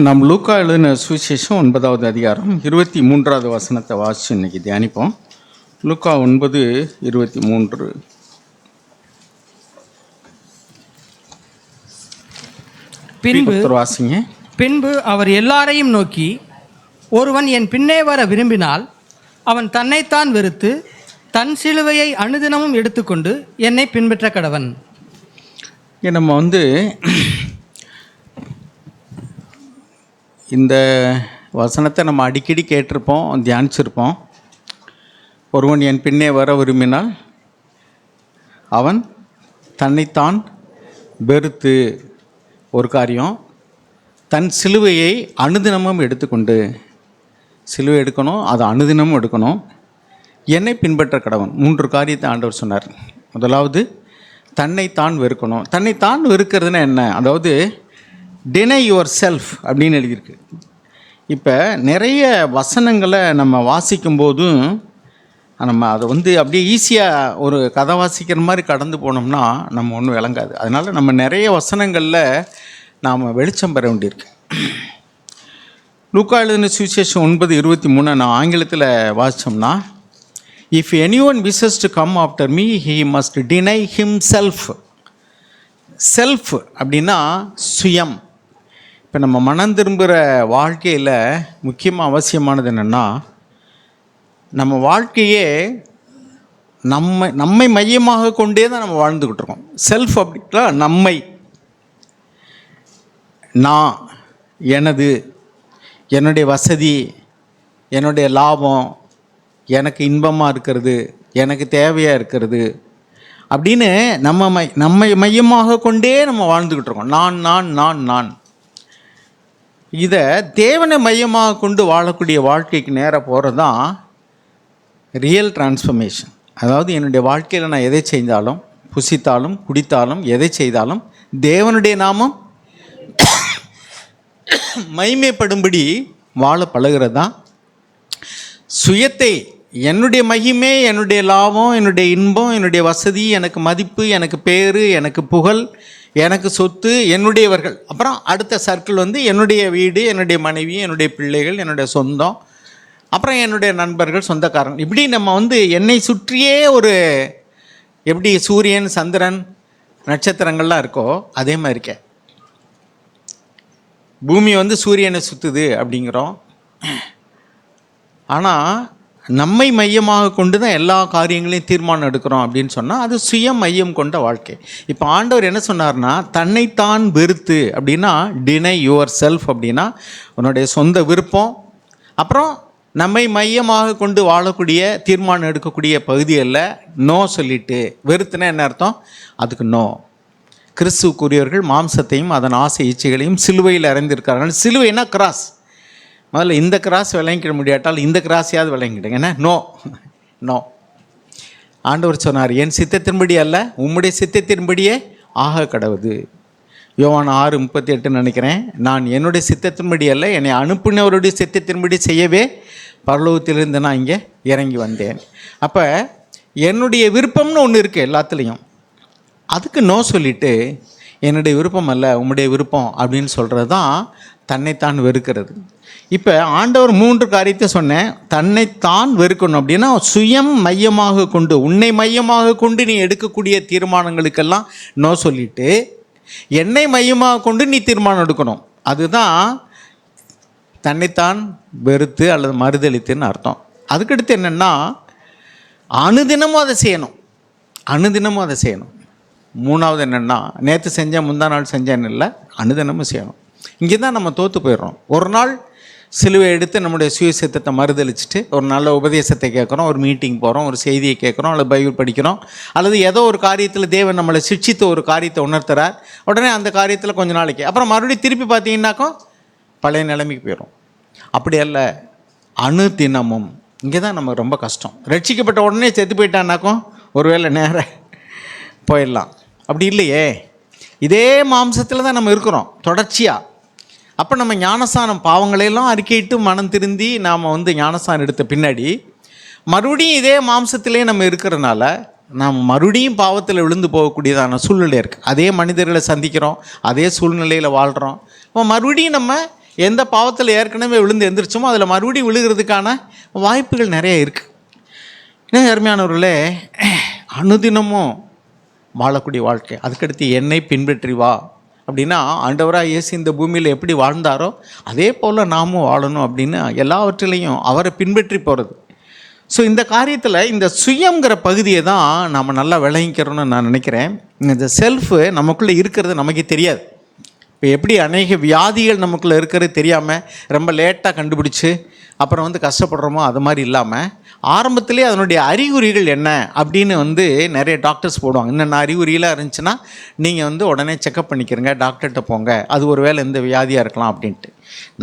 நாம் லூக்கா எழுதின சுவிசேஷம் 9வது அதிகாரம் 23வது வசனத்தை வாசித்து இன்னைக்கு தியானிப்போம். லூக்கா 9:23. பின்பு அவர் எல்லாரையும் நோக்கி, ஒருவன் என் பின்னே வர விரும்பினால் அவன் தன்னைத்தான் வெறுத்து தன் சிலுவையை அனுதினமும் எடுத்துக்கொண்டு என்னை பின்பற்ற கடவன். நம்ம இந்த வசனத்தை நம்ம அடிக்கடி கேட்டிருப்போம், தியானிச்சிருப்போம். ஒருவன் என் பின்னே வர விரும்பினால் அவன் தன்னைத்தான் வெறுத்து ஒரு காரியம், தன் சிலுவையை அனுதினமும் எடுத்துக்கொண்டு, சிலுவை எடுக்கணும், அது அனுதினமும் எடுக்கணும், என்னை பின்பற்ற கடவன். 3 காரியத்தை ஆண்டவர் சொன்னார். முதலாவது தன்னைத்தான் வெறுக்கணும். தன்னைத்தான் வெறுக்கிறதுனா என்ன? அதாவது டினை யுவர் செல்ஃப் அப்படின்னு எழுதியிருக்கு. இப்போ நிறைய வசனங்களை நம்ம வாசிக்கும்போதும் நம்ம அதை அப்படியே ஈஸியாக ஒரு கதை வாசிக்கிற மாதிரி கடந்து போனோம்னா நம்ம ஒன்றும் விளங்காது. அதனால் நம்ம நிறைய வசனங்களில் நாம் வெளிச்சம் பெற வேண்டியிருக்கு. லூக்கா எழுதின சுவிசேஷம் 9:23 நான் ஆங்கிலத்தில் வாசித்தோம்னா, if anyone wishes to come after me he must deny himself. Self அப்படின்னா சுயம். இப்போ நம்ம மனம் திரும்புகிற வாழ்க்கையில் முக்கியமாக அவசியமானது என்னென்னா, நம்ம வாழ்க்கையே நம்மை மையமாக கொண்டே தான் நம்ம வாழ்ந்துக்கிட்டு இருக்கோம். செல்ஃப் அப்படின்னா நம்மை, நான், எனது, என்னுடைய வசதி, என்னுடைய லாபம், எனக்கு இன்பமாக இருக்கிறது, எனக்கு தேவையாக இருக்கிறது அப்படின்னு நம்மை மையமாக கொண்டே நம்ம வாழ்ந்துக்கிட்டு இருக்கோம். நான் நான் நான் நான் இதை தேவனை மையமாக கொண்டு வாழக்கூடிய வாழ்க்கைக்கு நேராக போகிறது தான் ரியல் டிரான்ஸ்ஃபர்மேஷன். அதாவது என்னுடைய வாழ்க்கையில் நான் எதை செய்தாலும், புசித்தாலும் குடித்தாலும், எதை செய்தாலும் தேவனுடைய நாமம் மகிமைப்படும்படி வாழ பழகிறது தான். சுயத்தை, என்னுடைய மகிமை, என்னுடைய லாபம், என்னுடைய இன்பம், என்னுடைய வசதி, எனக்கு மதிப்பு, எனக்கு பேர், எனக்கு புகழ், எனக்கு சொத்து, என்னுடையவர்கள், அப்புறம் அடுத்த சர்க்கிள் என்னுடைய வீடு, என்னுடைய மனைவி, என்னுடைய பிள்ளைகள், என்னுடைய சொந்தம், அப்புறம் என்னுடைய நண்பர்கள், சொந்தக்காரன், இப்படி நம்ம என்னை சுற்றியே ஒரு எப்படி சூரியன், சந்திரன், நட்சத்திரங்கள்லாம் இருக்கோ அதே மாதிரி இருக்கேன். பூமி சூரியனை சுற்றுது அப்படிங்கிறோம். ஆனால் நம்மை மையமாக கொண்டு தான் எல்லா காரியங்களையும் தீர்மானம் எடுக்கிறோம் அப்படின்னு சொன்னால் அது சுய மையம் கொண்ட வாழ்க்கை. இப்போ ஆண்டவர் என்ன சொன்னார்னா, தன்னைத்தான் வெறுத்து அப்படின்னா டினை யுவர் செல்ஃப் அப்படின்னா உன்னுடைய சொந்த விருப்பம், அப்புறம் நம்மை மையமாக கொண்டு வாழக்கூடிய தீர்மானம் எடுக்கக்கூடிய பகுதிகளில் நோ சொல்லிட்டு, வெறுத்துனா என்ன அர்த்தம்? அதுக்கு நோ. கிறிஸ்துவுக்குரியவர்கள் மாம்சத்தையும் அதன் ஆசை இச்சைகளையும் சிலுவையில் அறைந்திருக்கிறார்கள். சிலுவைனா கிராஸ். முதல்ல இந்த கிராஸ் விளங்கிட முடியாட்டால் இந்த கிராஸையாவது விளங்கிடுங்க. என்ன? No no. ஆண்டவர் சொன்னார், என் சித்தத்தின்படி அல்ல உம்முடைய சித்தத்தின்படியே ஆக கடவுது. யோவான் 6:38 நினைக்கிறேன். நான் என்னுடைய சித்தத்தின்படி அல்ல, என்னை அனுப்பினவருடைய சித்தத்தின்படி செய்யவே பரலோகத்திலிருந்து நான் இங்கே இறங்கி வந்தேன். அப்போ என்னுடைய விருப்பம்னு ஒன்று இருக்குது எல்லாத்துலேயும். அதுக்கு நோ சொல்லிவிட்டு என்னுடைய விருப்பம் அல்ல உம்முடைய விருப்பம் அப்படின்னு சொல்கிறது தான் தன்னைத்தான் வெறுக்கிறது. இப்போ ஆண்டவர் 3 காரியத்தை சொன்னேன். தன்னைத்தான் வெறுக்கணும் அப்படின்னா சுயம் மையமாக கொண்டு, உன்னை மையமாக கொண்டு நீ எடுக்கக்கூடிய தீர்மானங்களுக்கெல்லாம் நோ சொல்லிவிட்டு என்னை மையமாக கொண்டு நீ தீர்மானம் எடுக்கணும். அதுதான் தன்னைத்தான் வெறுத்து அல்லது மறுதளித்துன்னு அர்த்தம். அதுக்கடுத்து என்னென்னா, அனுதினமும் அதை செய்யணும். அனுதினமும் அதை செய்யணும். 3வது என்னென்னா, நேற்று செஞ்சேன் முந்தா நாள் செஞ்சேன்னு இல்லை, அனுதினமும் செய்யணும். இங்கே தான் நம்ம தோற்று போயிடுறோம். ஒரு நாள் சிலுவை எடுத்து நம்முடைய சுயசித்தத்தை மறுதளிச்சுட்டு ஒரு நல்ல உபதேசத்தை கேட்குறோம், ஒரு மீட்டிங் போகிறோம், ஒரு செய்தியை கேட்குறோம், அல்லது பைபிள் படிக்கிறோம், அல்லது ஏதோ ஒரு காரியத்தில் தேவன் நம்மளை சிக்ஷித்து ஒரு காரியத்தை உணர்த்துறார். உடனே அந்த காரியத்தில் கொஞ்ச நாளைக்கு அப்புறம் மறுபடியும் திருப்பி பார்த்தீங்கன்னாக்கோ பழைய நிலைமைக்கு போயிடும். அப்படி அல்ல, அனுதினமும். இங்கே தான் நமக்கு ரொம்ப கஷ்டம். ரட்சிக்கப்பட்ட உடனே செத்து போயிட்டான்னாக்கோ ஒருவேளை நேராக போயிடலாம். அப்படி இல்லையே, இதே மாம்சத்தில் தான் நம்ம இருக்கிறோம் தொடர்ச்சியாக. அப்போ நம்ம ஞானஸ்தானம் பாவங்களையெல்லாம் அறிக்கையிட்டு மனம் திருந்தி நாம் ஞானஸ்தானம் எடுத்த பின்னாடி மறுபடியும் இதே மாம்சத்திலே நம்ம இருக்கிறதுனால நாம் மறுபடியும் பாவத்தில் விழுந்து போகக்கூடியதான சூழ்நிலை இருக்குது. அதே மனிதர்களை சந்திக்கிறோம், அதே சூழ்நிலையில் வாழ்கிறோம். இப்போ மறுபடியும் நம்ம எந்த பாவத்தில் ஏற்கனவே விழுந்து எந்திரிச்சோமோ அதில் மறுபடியும் விழுகிறதுக்கான வாய்ப்புகள் நிறைய இருக்குது. இன்னும் அருமையானவர்களே, அனுதினமும் வாழக்கூடிய வாழ்க்கை. அதுக்கடுத்து என்னை பின்பற்றி வா அப்படின்னா, ஆண்டவராக இயேசு இந்த பூமியில் எப்படி வாழ்ந்தாரோ அதே போல் நாமும் வாழணும் அப்படின்னு எல்லாவற்றிலையும் அவரை பின்பற்றி போகிறது. ஸோ இந்த காரியத்தில் இந்த சுயங்கிற பகுதியை தான் நம்ம நல்லா விளங்கிக்கிறோன்னு நான் நினைக்கிறேன். இந்த செல்ஃபு நமக்குள்ளே இருக்கிறது நமக்கே தெரியாது. இப்போ எப்படி அநேக வியாதிகள் நமக்குள்ளே இருக்கிறது தெரியாமல் ரொம்ப லேட்டாக கண்டுபிடிச்சி அப்புறம் கஷ்டப்படுறோமோ அது மாதிரி இல்லாமல், ஆரம்பத்திலே அதனுடைய அறிகுறிகள் என்ன அப்படின்னு நிறைய டாக்டர்ஸ் போடுவாங்க. என்னென்ன அறிகுறியெல்லாம் இருந்துச்சுன்னா நீங்கள் உடனே செக்கப் பண்ணிக்கிறங்க, டாக்டர்கிட்ட போங்க, அது ஒரு வேளை எந்த வியாதியாக இருக்கலாம் அப்படின்ட்டு.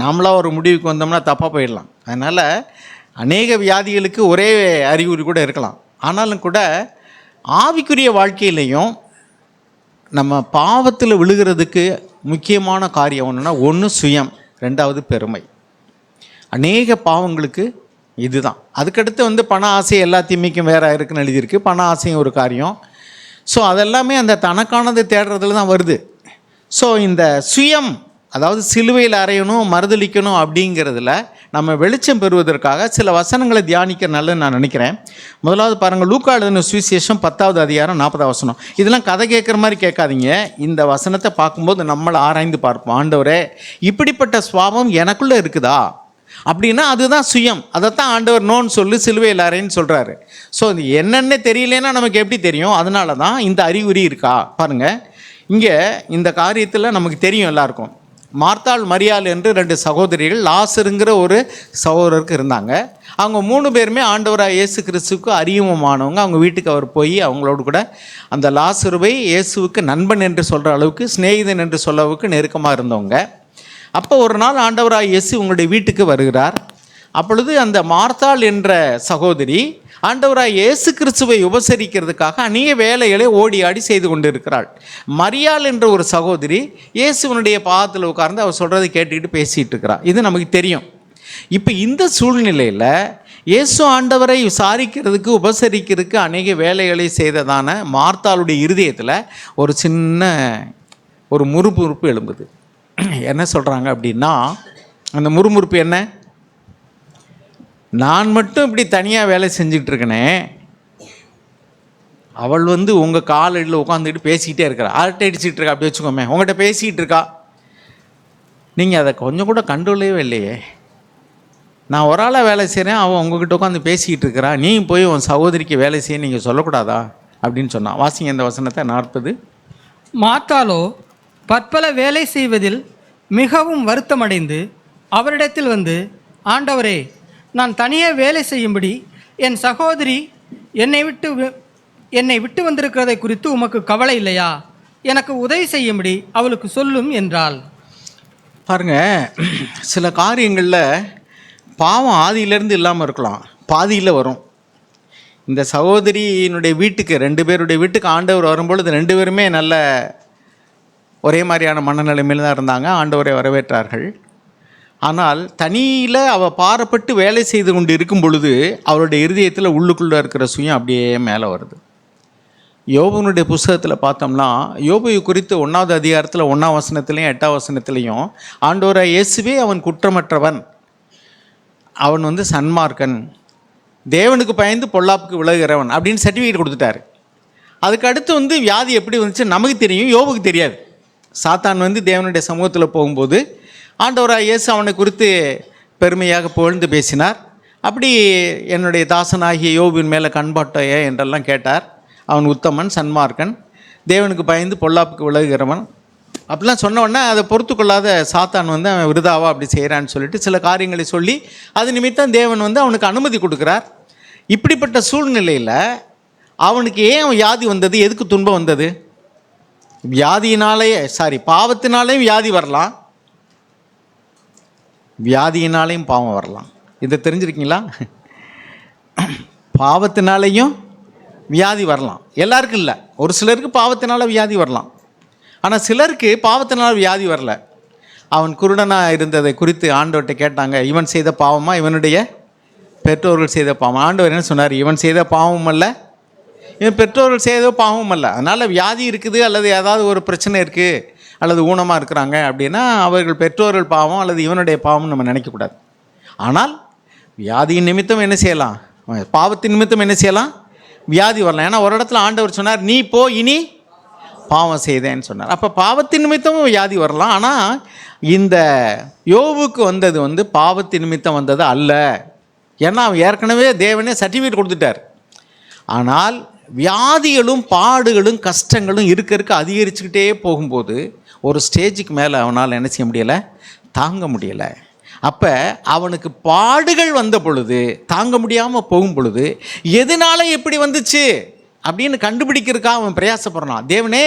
நாமளாக ஒரு முடிவுக்கு வந்தோம்னா தப்பாக போயிடலாம். அதனால் அநேக வியாதிகளுக்கு ஒரே அறிகுறி கூட இருக்கலாம். ஆனாலும் கூட ஆவிக்குரிய வாழ்க்கையிலையும் நம்ம பாவத்தில் விழுகிறதுக்கு முக்கியமான காரியம் ஒன்றுனா, ஒன்று சுயம், ரெண்டாவது பெருமை. அநேக பாவங்களுக்கு இதுதான். அதுக்கடுத்து பண ஆசை எல்லாத்தையுமேக்கும் வேற இருக்குன்னு எழுதியிருக்கு. பண ஆசையும் ஒரு காரியம். ஸோ அதெல்லாமே அந்த தனக்கானதை தேடுறதுல தான் வருது. ஸோ இந்த சுயம், அதாவது சிலுவையில் அறையணும், மறுதளிக்கணும் அப்படிங்கிறதுல நம்ம வெளிச்சம் பெறுவதற்காக சில வசனங்களை தியானிக்க நல்லதுன்னு நான் நினைக்கிறேன். முதலாவது பாருங்கள், லூக்கா எழுதின சுவிசேஷம் 10வது அதிகாரம் 40வது வசனம். இதெல்லாம் கதை கேட்குற மாதிரி கேட்காதீங்க. இந்த வசனத்தை பார்க்கும்போது நம்மளை ஆராய்ந்து பார்ப்போம். ஆண்டவரே, இப்படிப்பட்ட சுவாபம் எனக்குள்ளே இருக்குதா அப்படின்னா அதுதான் சுயம். அதைத்தான் ஆண்டவர் நோன்னு சொல்லி சிலுவையில் அறைன்னு சொல்கிறாரு. ஸோ இது என்னென்ன தெரியலன்னா நமக்கு எப்படி தெரியும்? அதனால தான் இந்த அறிகுறி இருக்கா பாருங்கள். இங்கே இந்த காரியத்தில் நமக்கு தெரியும் எல்லாருக்கும். மார்த்தாள், மரியாள் என்று 2 சகோதரிகள், லாசருங்கிற ஒரு சகோதரருக்கு இருந்தாங்க. அவங்க 3 பேருமே ஆண்டவராக இயேசு கிறிஸ்துவுக்கு அறிமுகமானவங்க. அவங்க வீட்டுக்கு அவர் போய் அவங்களோடு கூட அந்த லாசருவை இயேசுவுக்கு நண்பன் என்று சொல்கிற அளவுக்கு, சிநேகிதன் என்று சொல்ல அளவுக்கு நெருக்கமாக இருந்தவங்க. அப்போ ஒரு நாள் ஆண்டவராக இயேசு உங்களுடைய வீட்டுக்கு வருகிறார். அப்பொழுது அந்த மார்த்தாள் என்ற சகோதரி ஆண்டவராக இயேசு கிறிஸ்துவை உபசரிக்கிறதுக்காக அநேக வேலைகளை ஓடி ஆடி செய்து கொண்டு இருக்கிறாள். மரியாள் என்ற ஒரு சகோதரி இயேசுவனுடைய பாதத்தில் உட்கார்ந்து அவர் சொல்கிறதை கேட்டுக்கிட்டு பேசிகிட்டு இருக்கிறாள். இது நமக்கு தெரியும். இப்போ இந்த சூழ்நிலையில் இயேசு ஆண்டவரை விசாரிக்கிறதுக்கு, உபசரிக்கிறதுக்கு அநேக வேலைகளை செய்ததான மார்த்தாளுடைய இருதயத்தில் ஒரு சின்ன ஒரு முறுமுறுப்பு எழும்புது. என்ன சொல்கிறாங்க அப்படின்னா, அந்த முறுமுறுப்பு என்ன? நான் மட்டும் இப்படி தனியாக வேலை செஞ்சுக்கிட்டு இருக்கனே, அவள் உங்கள் காலில் உட்காந்துக்கிட்டு பேசிக்கிட்டே இருக்கிறா, அரட்டை அடிச்சுட்டு இருக்கா, அப்படி வச்சுக்கோமே, உங்கள்கிட்ட பேசிக்கிட்டு இருக்கா. நீங்கள் அதை கொஞ்சம் கூட கண்டுள்ளவே இல்லையே. நான் ஒரு ஆளாக வேலை செய்கிறேன், அவன் உங்ககிட்ட உட்காந்து பேசிக்கிட்டு இருக்கிறான், நீ போய் உன் சகோதரிக்கு வேலை செய்ய நீங்கள் சொல்லக்கூடாதா அப்படின்னு சொன்னான். வாசிங்க இந்த வசனத்தை, 40. மார்த்தாளோ பற்பல வேலை செய்வதில் மிகவும் வருத்தமடைந்து அவரிடத்தில் வந்து, ஆண்டவரே, நான் தனியே வேலை செய்யும்படி என் சகோதரி என்னை விட்டு வந்திருக்கிறதை குறித்து உமக்கு கவலை இல்லையா? எனக்கு உதவி செய்யும்படி அவளுக்கு சொல்லும் என்றாள். பாருங்க, சில காரியங்களில் பாவம் ஆதியிலேருந்து இல்லாமல் இருக்கலாம், பாதியில் வரும். இந்த சகோதரியினுடைய வீட்டுக்கு, 2 பேருடைய வீட்டுக்கு ஆண்டவர் வரும்பொழுது 2 பேருமே நல்ல ஒரே மாதிரியான மனநிலைமையில் தான் இருந்தாங்க. ஆண்டவரை வரவேற்றார்கள். ஆனால் தனியில் அவள் பாரப்பட்டு வேலை செய்து கொண்டு இருக்கும் பொழுது அவளுடைய இருதயத்தில் உள்ளுக்குள்ளே இருக்கிற சுயம் அப்படியே மேலே வருது. யோபுனுடைய புஸ்தகத்தில் பார்த்தோம்னா, யோபு குறித்து 1வது அதிகாரத்தில் 1ஆம் வசனத்துலேயும் 8ஆம் வசனத்துலேயும் ஆண்டவராக இயேசுவே அவன் குற்றமற்றவன், அவன் சன்மார்க்கன், தேவனுக்கு பயந்து பொல்லாப்புக்கு விலகுகிறவன் அப்படின்னு சர்டிஃபிகேட் கொடுத்துட்டாரு. அதுக்கு அடுத்து வியாதி எப்படி வந்துச்சு நமக்கு தெரியும், யோபுக்கு தெரியாது. சாத்தான் தேவனுடைய சமூகத்தில் போகும்போது ஆண்டவராக இயேசு அவனை குறித்து பெருமையாக புகழ்ந்து பேசினார். அப்படி என்னுடைய தாசனாகிய யோபின் மேலே கண்பாட்டையே என்றெல்லாம் கேட்டார். அவன் உத்தமன், சன்மார்க்கன், தேவனுக்கு பயந்து பொல்லாப்புக்கு விலகுகிறவன் அப்படிலாம் சொன்னவொடனே அதை பொறுத்து கொள்ளாத சாத்தான் அவன் விருதாவா அப்படி செய்கிறான்னு சொல்லிட்டு சில காரியங்களை சொல்லி அது நிமித்தம் தேவன் அவனுக்கு அனுமதி கொடுக்குறார். இப்படிப்பட்ட சூழ்நிலையில் அவனுக்கு ஏன் வியாதி வந்தது? எதுக்கு துன்பம் வந்தது? பாவத்தினாலேயும் வியாதி வரலாம், வியாதியினாலேயும் பாவம் வரலாம். இதை தெரிஞ்சிருக்கீங்களா? பாவத்தினாலேயும் வியாதி வரலாம். எல்லாருக்கும் இல்லை, ஒரு சிலருக்கு பாவத்தினால வியாதி வரலாம். ஆனால் சிலருக்கு பாவத்தினால வியாதி வரல. அவன் குருடனாக இருந்ததை குறித்து ஆண்டவர்கிட்ட கேட்டாங்க, இவன் செய்த பாவமா இவனுடைய பெற்றோர்கள் செய்த பாவம்? ஆண்டவர் என்ன சொன்னார்? இவன் செய்த பாவம் அல்ல, இவன் பெற்றோர்கள் செய்தோ பாவம் அல்ல. அதனால் வியாதி இருக்குது அல்லது ஏதாவது ஒரு பிரச்சனை இருக்குது அல்லது ஊனமாக இருக்கிறாங்க அப்படின்னா அவர்கள் பெற்றோர்கள் பாவம் அல்லது இவனுடைய பாவம்னு நம்ம நினைக்கக்கூடாது. ஆனால் வியாதியின் நிமித்தம் என்ன செய்யலாம், பாவத்தின் நிமித்தம் என்ன செய்யலாம், வியாதி வரலாம். ஏன்னா ஒரு இடத்துல ஆண்டவர் சொன்னார், நீ போ இனி பாவம் செய்தேன்னு சொன்னார். அப்போ பாவத்தின் நிமித்தமும் வியாதி வரலாம். ஆனால் இந்த யோபுக்கு வந்தது பாவத்தின் நிமித்தம் வந்தது அல்ல. ஏன்னா அவன் ஏற்கனவே தேவனே சர்டிஃபிகேட் கொடுத்துட்டார். ஆனால் வியாதிகளும் பாடுகளும் கஷ்டங்களும் இருக்க அதிகரிச்சுக்கிட்டே போகும்போது ஒரு ஸ்டேஜுக்கு மேலே அவனால் என்ன செய்ய முடியலை, தாங்க முடியலை. அப்போ அவனுக்கு பாடுகள் வந்த பொழுது, தாங்க முடியாமல் போகும் பொழுது, எதனால எப்படி வந்துச்சு அப்படின்னு கண்டுபிடிக்கிறதுக்காக அவன் பிரயாசப்படுறான். தேவனே,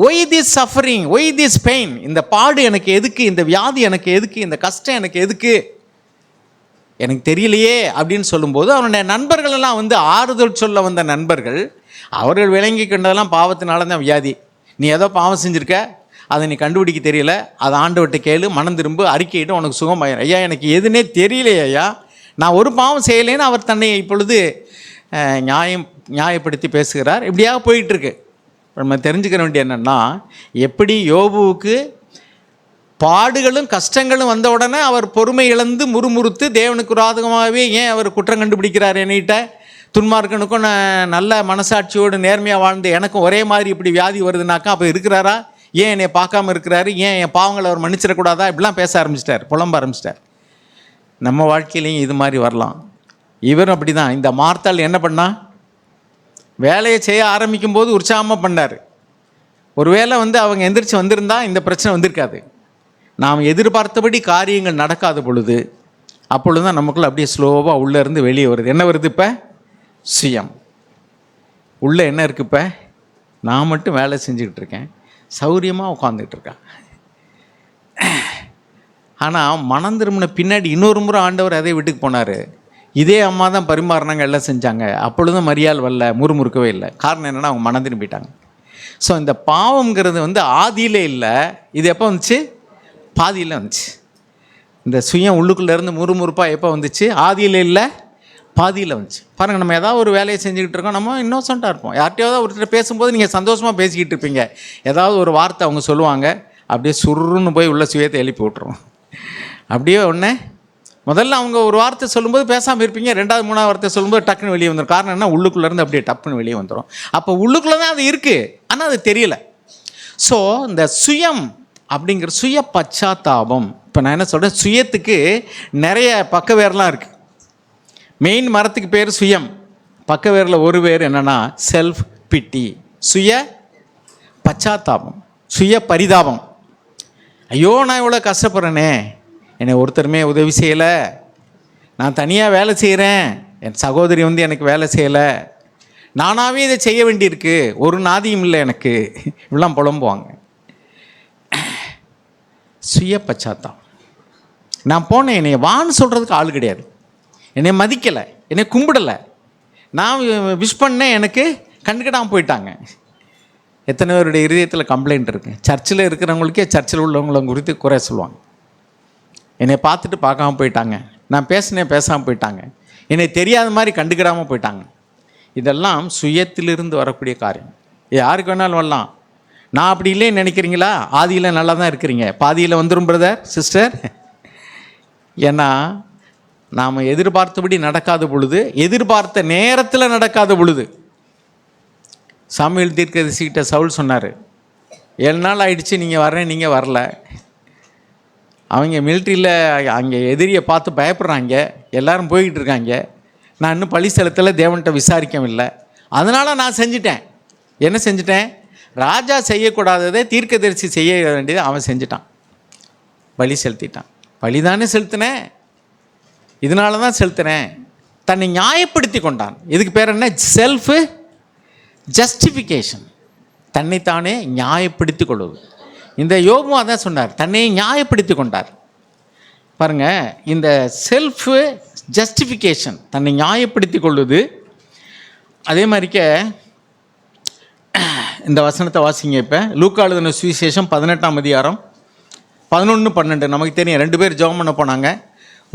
why this suffering, why this pain, இந்த பாடு எனக்கு எதுக்கு, இந்த வியாதி எனக்கு எதுக்கு, இந்த கஷ்டம் எனக்கு எதுக்கு, எனக்கு தெரியலையே அப்படின்னு சொல்லும்போது அவனுடைய நண்பர்கள் எல்லாம் ஆறுதல் சொல்ல வந்த நண்பர்கள், அவர்கள் விளங்கி கொண்டதெல்லாம் பாவத்தினால தான் வியாதி, நீ ஏதோ பாவம் செஞ்சுருக்க, அதை நீ கண்டுபிடிக்க தெரியல, அதை ஆண்டவர்கிட்ட கேளு, மனம் திரும்ப அறிக்கையிட்டு உனக்கு சுகமாயிரும். ஐயா எனக்கு எதுனே தெரியலையே ஐயா, நான் ஒரு பாவம் செய்யலைன்னு அவர் தன்னை இப்பொழுது நியாயப்படுத்தி பேசுகிறார். இப்படியாக போயிட்டுருக்கு. நம்ம தெரிஞ்சுக்க வேண்டிய என்னென்னா, எப்படி யோபுவுக்கு பாடுகளும் கஷ்டங்களும் வந்த உடனே அவர் பொறுமை இழந்து முறுமுறுத்து தேவனுக்கு விரோதமாகவே ஏன் அவர் குற்றம் கண்டுபிடிக்கிறார் என்கிட்ட, துன்மார்க்கனுக்கும் நான் நல்ல மனசாட்சியோடு நேர்மையாக வாழ்ந்து எனக்கும் ஒரே மாதிரி இப்படி வியாதி வருதுனாக்கா அப்போ இருக்கிறாரா, ஏன் என்னை பார்க்காம இருக்கிறாரு, ஏன் என் பாவங்களை அவர் மன்னிச்சிடக்கூடாதா, இப்படிலாம் பேச ஆரம்பிச்சிட்டார், புலம்ப ஆரம்பிச்சிட்டார். நம்ம வாழ்க்கையிலையும் இது மாதிரி வரலாம். இவரும் அப்படி தான். இந்த மார்த்தாள் என்ன பண்ணா, வேலையை செய்ய ஆரம்பிக்கும் போது உற்சாகமாக பண்ணார். ஒருவேளை அவங்க எந்திரிச்சு வந்திருந்தா இந்த பிரச்சனை வந்திருக்காது. நாம் எதிர்பார்த்தபடி காரியங்கள் நடக்காத பொழுது அப்பொழுது தான் நமக்குள்ள அப்படியே ஸ்லோவாக உள்ளே இருந்து வெளியே வருது. என்ன வருது இப்போ, சுயம். உள்ளே என்ன இருக்குது, இப்போ நான் மட்டும் வேலை செஞ்சுக்கிட்டு இருக்கேன், சௌரியமாக உட்காந்துக்கிட்டு இருக்கேன். ஆனால் மனம் திரும்பின பின்னாடி இன்னொரு முறை ஆண்டவர் அதே வீட்டுக்கு போனார். இதே அம்மா தான் பரிமாறினாங்க, எல்லாம் செஞ்சாங்க. அப்பொழுதும் மரியாள் வரல, முறுமுறுக்கவே இல்லை. காரணம் என்னென்னா அவங்க மனம் திரும்பிட்டாங்க. ஸோ இந்த பாவங்கிறது ஆதியிலே இல்லை, இது எப்போ வந்துச்சு, பாதியில் வந்துச்சு. இந்த சுயம் உள்ளுக்குள்ளேருந்து முறுமுறுப்பாக எப்போ வந்துச்சு, ஆதியில் இல்லை பாதியில் வந்துச்சு. பாருங்கள், நம்ம ஏதாவது ஒரு வேலையை செஞ்சுக்கிட்டு இருக்கோம், நம்ம இன்னோசண்ட்டாக இருப்போம். யார்கிட்டையாவது ஒருத்தர் பேசும்போது நீங்கள் சந்தோஷமாக பேசிக்கிட்டு இருப்பீங்க, ஏதாவது ஒரு வார்த்தை அவங்க சொல்லுவாங்க, அப்படியே சுருன்னு போய் உள்ள சுயத்தை எழுப்பி விட்ருவோம். அப்படியே ஒன்று முதல்ல அவங்க ஒரு வார்த்தை சொல்லும்போது பேசாமல் இருப்பீங்க, ரெண்டாவது மூணாவது வார்த்தை சொல்லும்போது டக்குன்னு வெளியே வந்துடும். காரணம் என்ன, உள்ளுக்குள்ளேருந்து அப்படியே டப்புன்னு வெளியே வந்துடும். அப்போ உள்ளுக்குள்ளே தான் அது இருக்குது, ஆனால் அது தெரியலை. ஸோ இந்த சுயம் அப்படிங்கிற சுய பச்சாத்தாபம், இப்போ நான் என்ன சொல்கிறேன், சுயத்துக்கு நிறைய பக்க வேர்லாம் இருக்குது. மெயின் மரத்துக்கு பேர் சுயம், பக்க வேரில் ஒரு பேர் என்னென்னா செல்ஃப் பிட்டி, சுய பச்சாத்தாபம், சுய பரிதாபம். ஐயோ நான் இவ்வளோ கஷ்டப்படுறேனே, என்னை ஒருத்தருமே உதவி செய்யலை, நான் தனியாக வேலை செய்கிறேன், என் சகோதரி எனக்கு வேலை செய்யலை, நானாகவே இதை செய்ய வேண்டியிருக்கு, ஒரு நாதியும் இல்லை எனக்கு, இப்படிலாம் புலம்புவாங்க. சுய பச்சாத்தாபம். நான் போனேன், என்னை வான்னு சொல்கிறதுக்கு ஆள் கிடையாது, என்னை மதிக்கலை, என்னை கும்பிடலை, நான் விஷ் பண்ணேன், எனக்கு கண்டுக்கிடாமல் போயிட்டாங்க. எத்தனை பேருடைய இதயத்தில் கம்ப்ளைண்ட் இருக்குது. சர்ச்சில் இருக்கிறவங்களுக்கே சர்ச்சில் உள்ளவங்கள குறித்து குறை சொல்லுவாங்க. என்னை பார்த்துட்டு பார்க்காம போயிட்டாங்க, நான் பேசினேன் பேசாமல் போயிட்டாங்க, என்னை தெரியாத மாதிரி கண்டுக்கிடாமல் போயிட்டாங்க. இதெல்லாம் சுயத்திலிருந்து வரக்கூடிய காரியம். யாருக்கு வேணாலும் வரலாம். நான் அப்படி இல்லைன்னு நினைக்கிறீங்களா, ஆதியில் நல்லா தான் இருக்கிறீங்க, பாதியில் வந்துடும் பிரதர் சிஸ்டர். ஏன்னா நாம் எதிர்பார்த்தபடி நடக்காத பொழுது, எதிர்பார்த்த நேரத்தில் நடக்காத பொழுது, சாமுவேல் தீர்க்கதரிசிகிட்ட சவுல் சொன்னார், 7 நாள் ஆயிடுச்சு நீங்கள் வரேன், நீங்கள் வரல. அவங்க மிலிட்ரியில் அங்கே எதிரியை பார்த்து பயப்படுறாங்க, எல்லோரும் போய்கிட்டு இருக்காங்க, நான் இன்னும் பழி ஸ்தலத்தில் தேவன்கிட்ட விசாரிக்கவில்லை, அதனால் நான் செஞ்சிட்டேன். என்ன செஞ்சிட்டேன், ராஜா செய்யக்கூடாததை தீர்க்கதரிசி செய்ய வேண்டியதை அவன் செஞ்சிட்டான், பலி செலுத்திட்டான். பலி தானே செலுத்தினேன், இதனால தான் செலுத்தினேன். தன்னை நியாயப்படுத்தி கொண்டான். இதுக்கு பேர் என்ன, செல்ஃபு ஜஸ்டிஃபிகேஷன், தன்னைத்தானே நியாயப்படுத்தி கொள்வது. இந்த யோபும் அதான் சொன்னார், தன்னை நியாயப்படுத்தி கொண்டார். பாருங்கள், இந்த செல்ஃபு ஜஸ்டிஃபிகேஷன், தன்னை நியாயப்படுத்தி கொள்வது. அதே மாதிரிக்க இந்த வசனத்தை வாசிங்க. இப்போ லூக்கா எழுதின சுவிசேஷம் 18ஆம் அதிகாரம் 11-12. நமக்கு தெரியும், 2 பேர் ஜெபம் பண்ண போனாங்க.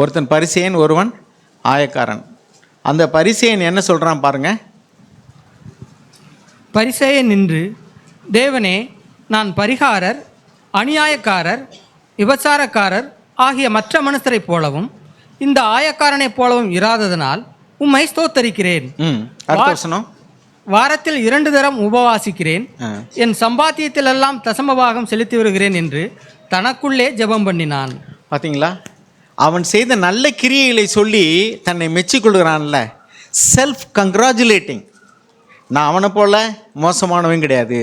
ஒருத்தன் பரிசேயன், ஒருவன் ஆயக்காரன். அந்த பரிசேயன் என்ன சொல்கிறான் பாருங்கள். பரிசேயன் நின்று, தேவனே, நான் பரிகாரர், அநியாயக்காரர், விபச்சாரக்காரர் ஆகிய மற்ற மனுஷரைப் போலவும் இந்த ஆயக்காரனைப் போலவும் இராததனால் உம்மை ஸ்தோத்தரிக்கிறேன். அடுத்த வசனம். வாரத்தில் 2 தரம் உபவாசிக்கிறேன், என் சம்பாத்தியத்திலெல்லாம் தசமபாகம் செலுத்தி வருகிறேன் என்று தனக்குள்ளே ஜெபம் பண்ணினான். பார்த்தீங்களா, அவன் செய்த நல்ல கிரியைகளை சொல்லி தன்னை மெச்சிக்கொள்கிறான்ல, செல்ஃப் கங்க்ராச்சுலேட்டிங். நான் அவனை போல மோசமானவன் கிடையாது,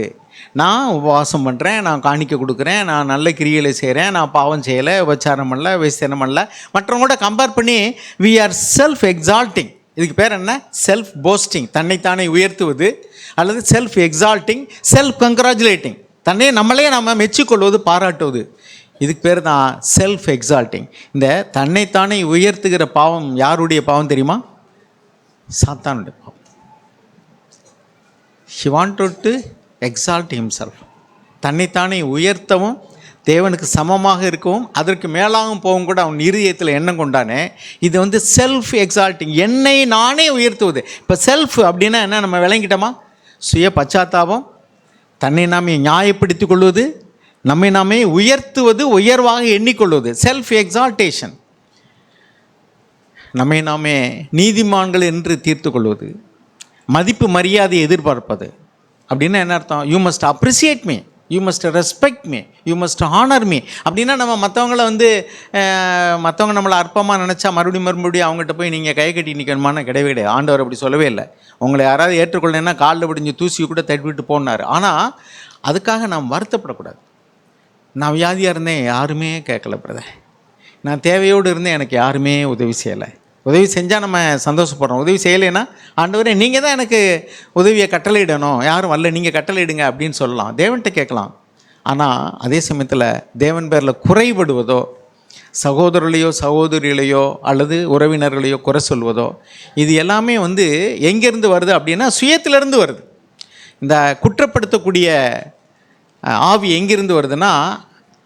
நான் உபவாசம் பண்ணுறேன், நான் காணிக்க கொடுக்குறேன், நான் நல்ல கிரியைகளை செய்கிறேன், நான் பாவம் செய்யலை, உபச்சாரம் பண்ணல, வேஸ்தனம் பண்ணல, மற்றவங்களோட கம்பேர் பண்ணி வி ஆர் செல்ஃப் எக்ஸால்ட்டிங். இதுக்கு பேர் என்ன? செல்ஃப் போஸ்டிங், தன்னைத்தானே உயர்த்துவது, அல்லது செல்ஃப் எக்ஸால்ட்டிங், செல்ஃப் கங்க்ராச்சுலேட்டிங், தன்னை நம்மளே நம்ம மெச்சிக்கொள்வது, பாராட்டுவது. இதுக்கு பேர் தான் செல்ஃப் எக்ஸால்ட்டிங். இந்த தன்னைத்தானே உயர்த்துகிற பாவம் யாருடைய பாவம் தெரியுமா? சாத்தானுடைய பாவம். He wanted to exalt himself. தன்னைத்தானே உயர்த்தவும், தேவனுக்கு சமமாக இருக்கவும், அதற்கு மேலாகவும் போகவும் கூட அவன் இருதயத்தில் எண்ணம் கொண்டானே. இது வந்து செல்ஃப் எக்ஸால்ட்டிங், என்னை நானே உயர்த்துவது. இப்போ செல்ஃப் அப்படின்னா என்ன நம்ம விளங்கிட்டோமா? சுய பச்சாத்தாபம், தன்னை நாமே நியாயப்படுத்திக் கொள்வது, நம்மை நாமே உயர்த்துவது, உயர்வாக எண்ணிக்கொள்வது, செல்ஃப் எக்ஸால்டேஷன். நம்மை நாமே நீதிமான்கள் என்று தீர்த்து கொள்வது, மதிப்பு மரியாதை எதிர்பார்ப்பது. அப்படின்னா என்ன அர்த்தம்? You must appreciate me, you must respect me, you must honour me. அப்படின்னா நம்ம மற்றவங்கள வந்து மற்றவங்க நம்மளை அற்பமாக நினச்சா மறுபடியும் அவங்ககிட்ட போய் நீங்கள் கை கட்டி நிற்கணுமான்னு கிடையவே கிடையாது. ஆண்டவர் அப்படி சொல்லவே இல்லை. உங்களை யாராவது ஏற்றுக்கொள்ளணுன்னா காலில் பிடிஞ்சி தூசி கூட தட்டிவிட்டு போனார். ஆனால் அதுக்காக நாம் வருத்தப்படக்கூடாது. நான் வியாதியாக இருந்தேன், யாருமே கேட்கல பிரதர். நான் தேவையோடு இருந்தேன், எனக்கு யாருமே உதவி செய்யலை. உதவி செஞ்சால் நம்ம சந்தோஷப்படுறோம். உதவி செய்யலைன்னா, ஆண்டவரே நீங்கள் தான் எனக்கு உதவியை கட்டளையிடணும், யாரும் வரல, நீங்கள் கட்டளையிடுங்க அப்படின்னு சொல்லலாம், தேவன்கிட்ட கேட்கலாம். ஆனால் அதே சமயத்தில் தேவன் பேரில் குறைபடுவதோ, சகோதரர்களையோ சகோதரிகளையோ அல்லது உறவினர்களையோ குறை சொல்வதோ, இது எல்லாமே வந்து எங்கேருந்து வருது அப்படின்னா சுயத்திலிருந்து வருது. இந்த குற்றப்படுத்தக்கூடிய ஆவி எங்கிருந்து வருதுன்னா,